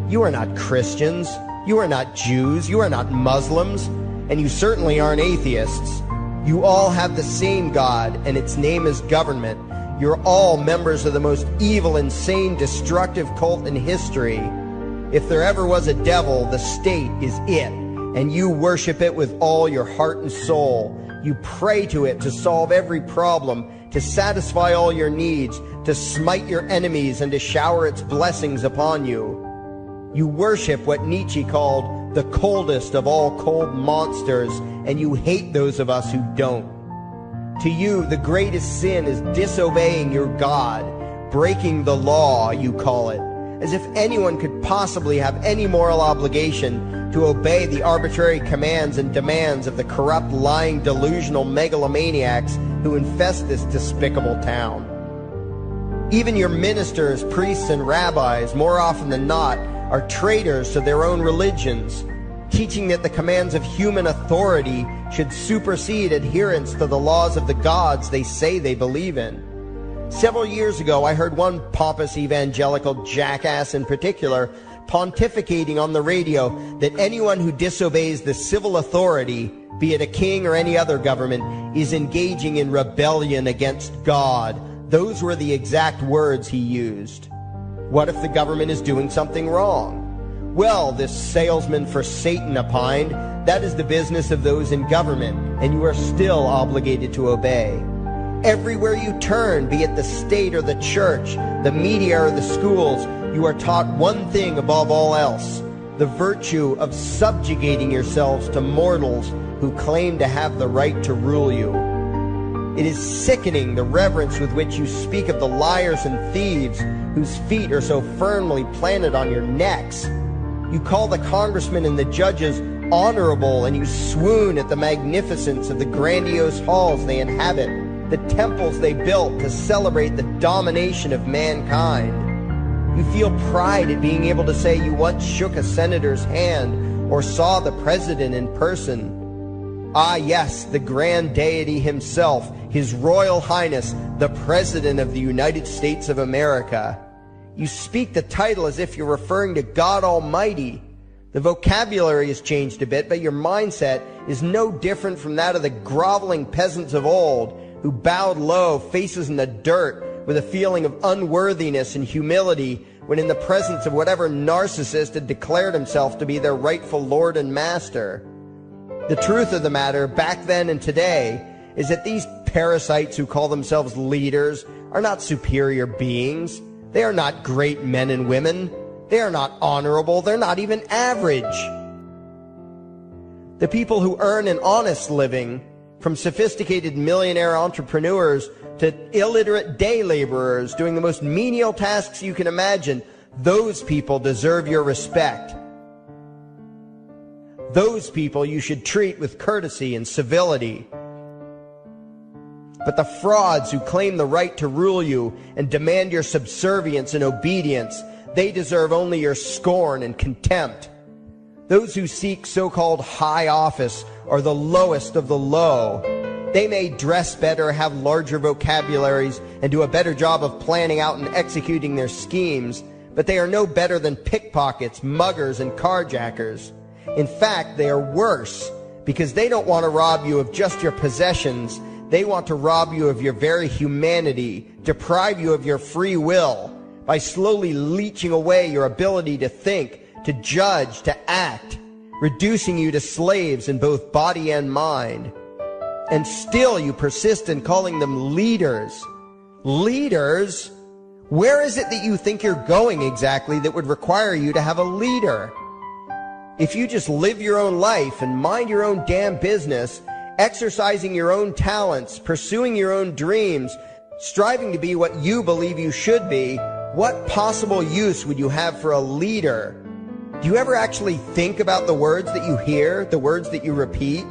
You are not Christians. You are not Jews. You are not Muslims. And you certainly aren't atheists. You all have the same God, and its name is government. You're all members of the most evil, insane, destructive cult in history. If there ever was a devil, the state is it, and you worship it with all your heart and soul. You pray to it to solve every problem, to satisfy all your needs, to smite your enemies, and to shower its blessings upon you. You worship what Nietzsche called the coldest of all cold monsters, and you hate those of us who don't. To you, the greatest sin is disobeying your God, breaking the law, you call it, as if anyone could possibly have any moral obligation to obey the arbitrary commands and demands of the corrupt, lying, delusional megalomaniacs who infest this despicable town. Even your ministers, priests, and rabbis, more often than not, are traitors to their own religions, teaching that the commands of human authority should supersede adherence to the laws of the gods they say they believe in. Several years ago, I heard one pompous evangelical jackass in particular pontificating on the radio that anyone who disobeys the civil authority, be it a king or any other government, is engaging in rebellion against God. Those were the exact words he used. What if the government is doing something wrong? Well, this salesman for Satan opined, that is the business of those in government, and you are still obligated to obey. Everywhere you turn, be it the state or the church, the media or the schools, you are taught one thing above all else, the virtue of subjugating yourselves to mortals who claim to have the right to rule you. It is sickening the reverence with which you speak of the liars and thieves whose feet are so firmly planted on your necks. You call the congressmen and the judges honorable, and you swoon at the magnificence of the grandiose halls they inhabit, the temples they built to celebrate the domination of mankind. You feel pride at being able to say you once shook a senator's hand or saw the president in person. Ah, yes, the grand deity himself, His Royal Highness, the President of the United States of America. You speak the title as if you're referring to God Almighty. The vocabulary has changed a bit, but your mindset is no different from that of the groveling peasants of old who bowed low, faces in the dirt, with a feeling of unworthiness and humility when in the presence of whatever narcissist had declared himself to be their rightful lord and master. The truth of the matter, back then and today, is that these parasites who call themselves leaders are not superior beings. They are not great men and women. They are not honorable. They're not even average. The people who earn an honest living, from sophisticated millionaire entrepreneurs to illiterate day laborers doing the most menial tasks you can imagine, Those people deserve your respect. Those people you should treat with courtesy and civility. But the frauds who claim the right to rule you and demand your subservience and obedience, they deserve only your scorn and contempt. Those who seek so-called high office are the lowest of the low. They may dress better, have larger vocabularies, and do a better job of planning out and executing their schemes, but they are no better than pickpockets, muggers, and carjackers. In fact, they are worse, because they don't want to rob you of just your possessions. They want to rob you of your very humanity, deprive you of your free will, by slowly leeching away your ability to think, to judge, to act, reducing you to slaves in both body and mind. And still you persist in calling them leaders. Leaders? Where is it that you think you're going exactly that would require you to have a leader? If you just live your own life and mind your own damn business, exercising your own talents, pursuing your own dreams, striving to be what you believe you should be, what possible use would you have for a leader? Do you ever actually think about the words that you hear, the words that you repeat?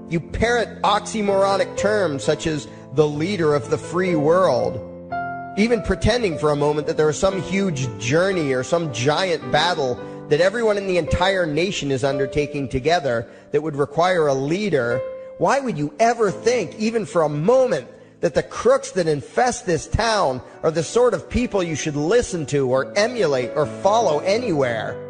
You parrot oxymoronic terms such as the leader of the free world, even pretending for a moment that there is some huge journey or some giant battle that everyone in the entire nation is undertaking together that would require a leader. Why would you ever think, even for a moment, that the crooks that infest this town are the sort of people you should listen to or emulate or follow anywhere?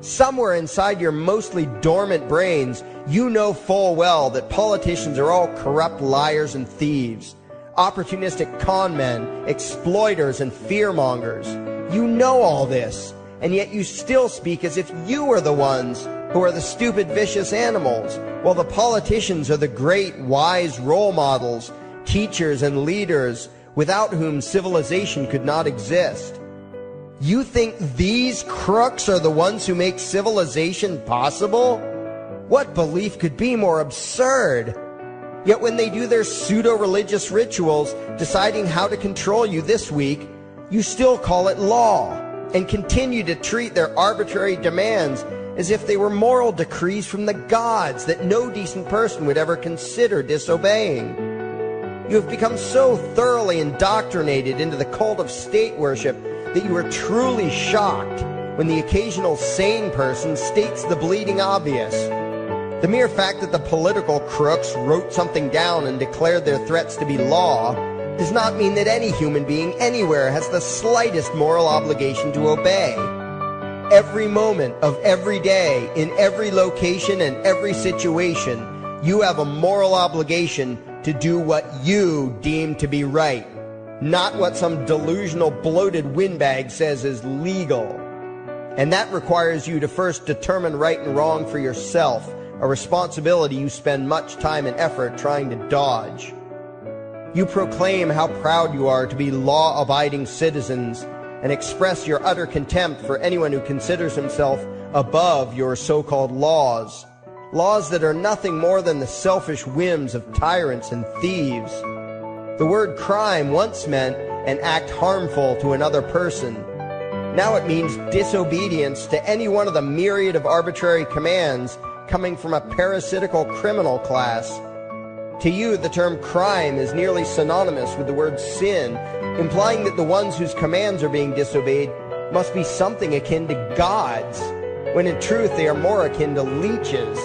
Somewhere inside your mostly dormant brains, you know full well that politicians are all corrupt liars and thieves, opportunistic con men, exploiters, and fearmongers. You know all this, and yet you still speak as if you are the ones who are the stupid, vicious animals, while the politicians are the great, wise role models, teachers, and leaders without whom civilization could not exist. You think these crooks are the ones who make civilization possible? What belief could be more absurd? Yet when they do their pseudo-religious rituals, deciding how to control you this week, you still call it law, and continue to treat their arbitrary demands as if they were moral decrees from the gods that no decent person would ever consider disobeying. You have become so thoroughly indoctrinated into the cult of state worship that you are truly shocked when the occasional sane person states the bleeding obvious. The mere fact that the political crooks wrote something down and declared their threats to be law does not mean that any human being anywhere has the slightest moral obligation to obey. Every moment of every day, in every location and every situation, you have a moral obligation to do what you deem to be right, not what some delusional bloated windbag says is legal. And that requires you to first determine right and wrong for yourself, a responsibility you spend much time and effort trying to dodge. You proclaim how proud you are to be law-abiding citizens and express your utter contempt for anyone who considers himself above your so-called laws. Laws that are nothing more than the selfish whims of tyrants and thieves. The word crime once meant an act harmful to another person. Now it means disobedience to any one of the myriad of arbitrary commands coming from a parasitical criminal class. To you, the term crime is nearly synonymous with the word sin, implying that the ones whose commands are being disobeyed must be something akin to gods, when in truth they are more akin to leeches.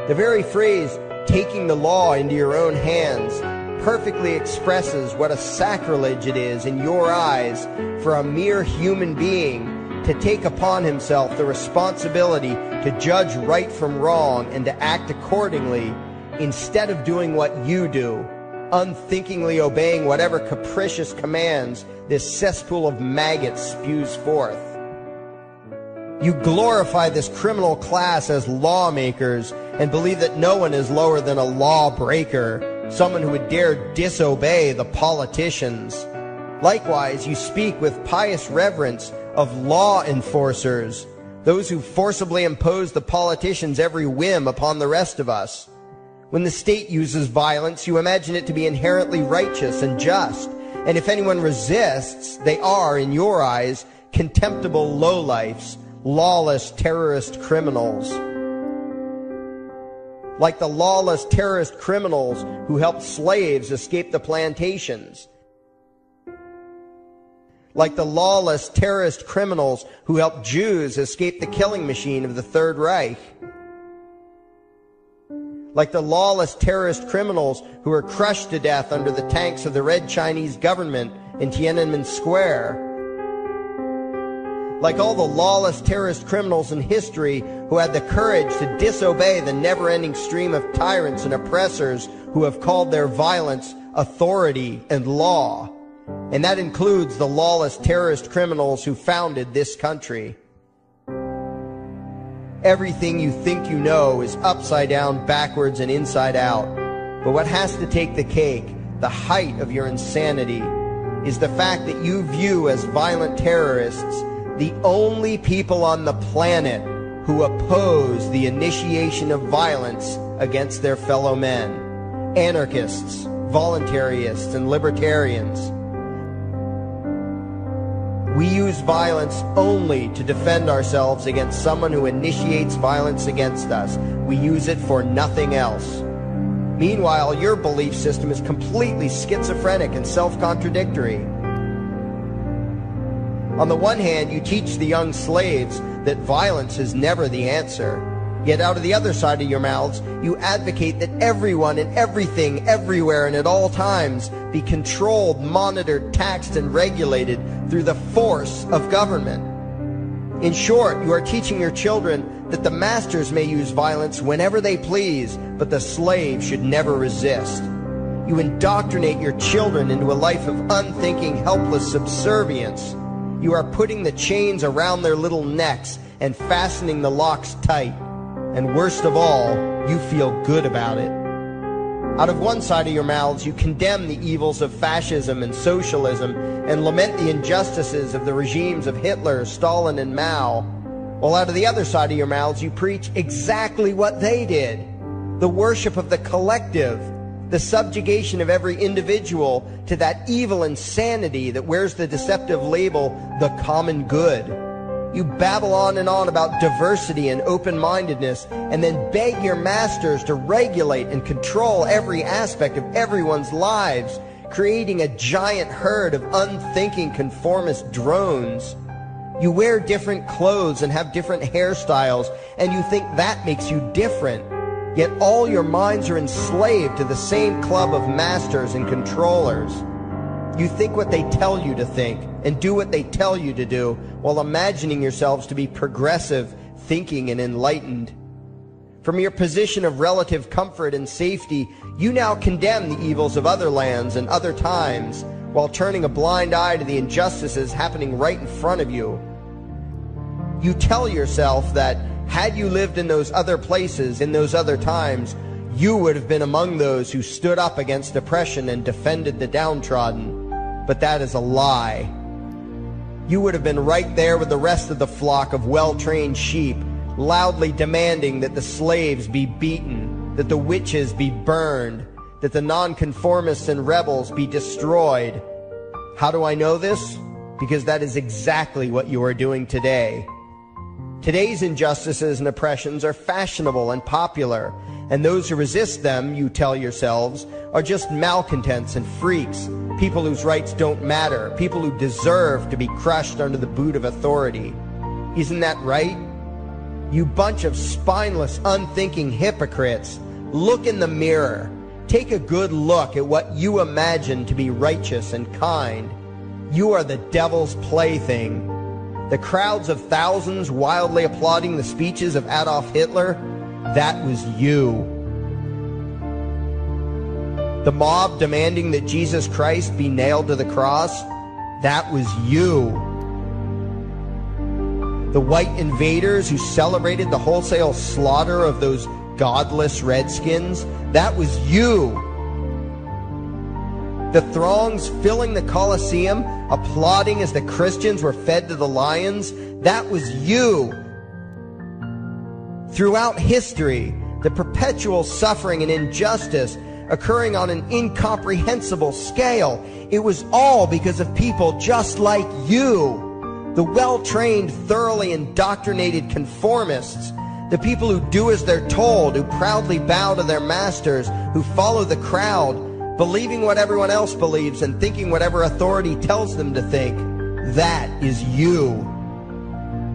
The very phrase, taking the law into your own hands, perfectly expresses what a sacrilege it is in your eyes for a mere human being to take upon himself the responsibility to judge right from wrong and to act accordingly, instead of doing what you do, unthinkingly obeying whatever capricious commands this cesspool of maggots spews forth. You glorify this criminal class as lawmakers and believe that no one is lower than a lawbreaker, someone who would dare disobey the politicians. Likewise, you speak with pious reverence of law enforcers, those who forcibly impose the politicians' every whim upon the rest of us. When the state uses violence, you imagine it to be inherently righteous and just, and if anyone resists, they are, in your eyes, contemptible lowlifes, lawless terrorist criminals. Like the lawless terrorist criminals who helped slaves escape the plantations. Like the lawless terrorist criminals who helped Jews escape the killing machine of the Third Reich. Like the lawless terrorist criminals who were crushed to death under the tanks of the Red Chinese government in Tiananmen Square. Like all the lawless terrorist criminals in history who had the courage to disobey the never-ending stream of tyrants and oppressors who have called their violence authority and law. And that includes the lawless terrorist criminals who founded this country. Everything you think you know is upside down, backwards, and inside out. But what has to take the cake, the height of your insanity, is the fact that you view as violent terrorists the only people on the planet who oppose the initiation of violence against their fellow men. Anarchists, voluntarists, and libertarians. We use violence only to defend ourselves against someone who initiates violence against us. We use it for nothing else. Meanwhile, your belief system is completely schizophrenic and self-contradictory. On the one hand, you teach the young slaves that violence is never the answer. Yet out of the other side of your mouths, you advocate that everyone and everything, everywhere and at all times be controlled, monitored, taxed, and regulated through the force of government. In short, you are teaching your children that the masters may use violence whenever they please, but the slave should never resist. You indoctrinate your children into a life of unthinking, helpless subservience. You are putting the chains around their little necks and fastening the locks tight. And worst of all, you feel good about it. Out of one side of your mouths, you condemn the evils of fascism and socialism and lament the injustices of the regimes of Hitler, Stalin, and Mao. While out of the other side of your mouths, you preach exactly what they did. The worship of the collective, the subjugation of every individual to that evil insanity that wears the deceptive label, the common good. You babble on and on about diversity and open-mindedness, and then beg your masters to regulate and control every aspect of everyone's lives, creating a giant herd of unthinking conformist drones. You wear different clothes and have different hairstyles, and you think that makes you different. Yet all your minds are enslaved to the same club of masters and controllers. You think what they tell you to think and do what they tell you to do while imagining yourselves to be progressive, thinking, and enlightened. From your position of relative comfort and safety, you now condemn the evils of other lands and other times while turning a blind eye to the injustices happening right in front of you. You tell yourself that had you lived in those other places, in those other times, you would have been among those who stood up against oppression and defended the downtrodden. But that is a lie. You would have been right there with the rest of the flock of well-trained sheep, loudly demanding that the slaves be beaten, that the witches be burned, that the nonconformists and rebels be destroyed. How do I know this? Because that is exactly what you are doing today. Today's injustices and oppressions are fashionable and popular, and those who resist them, you tell yourselves, are just malcontents and freaks, people whose rights don't matter, people who deserve to be crushed under the boot of authority. Isn't that right? You bunch of spineless, unthinking hypocrites, look in the mirror. Take a good look at what you imagine to be righteous and kind. You are the devil's plaything. The crowds of thousands wildly applauding the speeches of Adolf Hitler, that was you. The mob demanding that Jesus Christ be nailed to the cross, that was you. The white invaders who celebrated the wholesale slaughter of those godless redskins, that was you. The throngs filling the Colosseum, applauding as the Christians were fed to the lions, that was you. Throughout history, the perpetual suffering and injustice occurring on an incomprehensible scale, it was all because of people just like you. The well-trained, thoroughly indoctrinated conformists, the people who do as they're told, who proudly bow to their masters, who follow the crowd, believing what everyone else believes and thinking whatever authority tells them to think. That is you.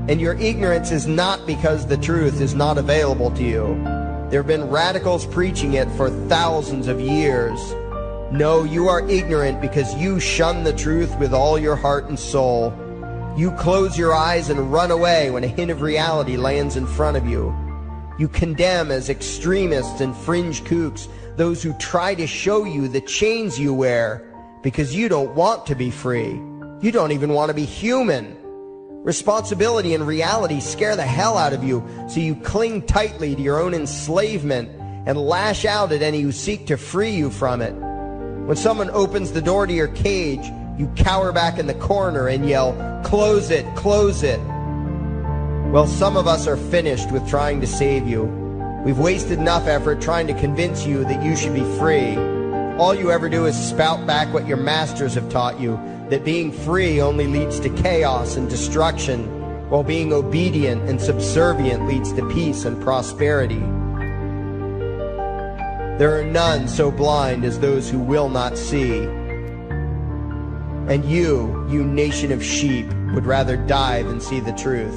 And your ignorance is not because the truth is not available to you. There have been radicals preaching it for thousands of years. No, you are ignorant because you shun the truth with all your heart and soul. You close your eyes and run away when a hint of reality lands in front of you. You condemn as extremists and fringe kooks those who try to show you the chains you wear because you don't want to be free. You don't even want to be human. Responsibility and reality scare the hell out of you, so you cling tightly to your own enslavement and lash out at any who seek to free you from it. When someone opens the door to your cage, you cower back in the corner and yell, "Close it, close it." Well, some of us are finished with trying to save you. We've wasted enough effort trying to convince you that you should be free. All you ever do is spout back what your masters have taught you, that being free only leads to chaos and destruction, while being obedient and subservient leads to peace and prosperity. There are none so blind as those who will not see. And you nation of sheep, would rather die than see the truth.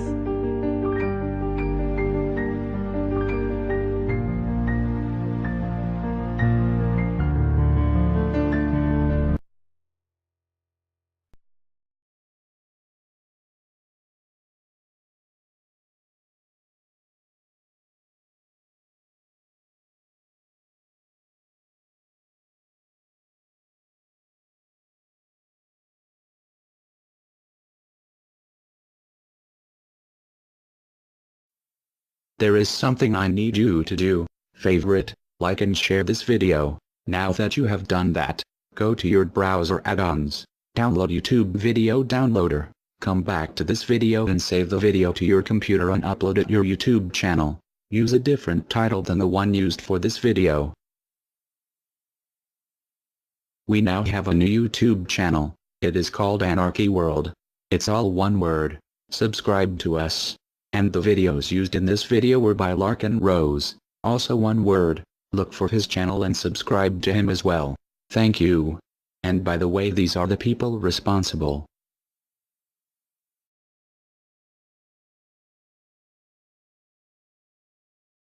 There is something I need you to do. Favorite, like and share this video. Now that you have done that, go to your browser add-ons, download YouTube Video Downloader, come back to this video and save the video to your computer and upload it to your YouTube channel. Use a different title than the one used for this video. We now have a new YouTube channel. It is called Anarchy World. It's all one word. Subscribe to us. And the videos used in this video were by Larkin Rose, also one word. Look for his channel and subscribe to him as well. Thank you. And by the way, these are the people responsible.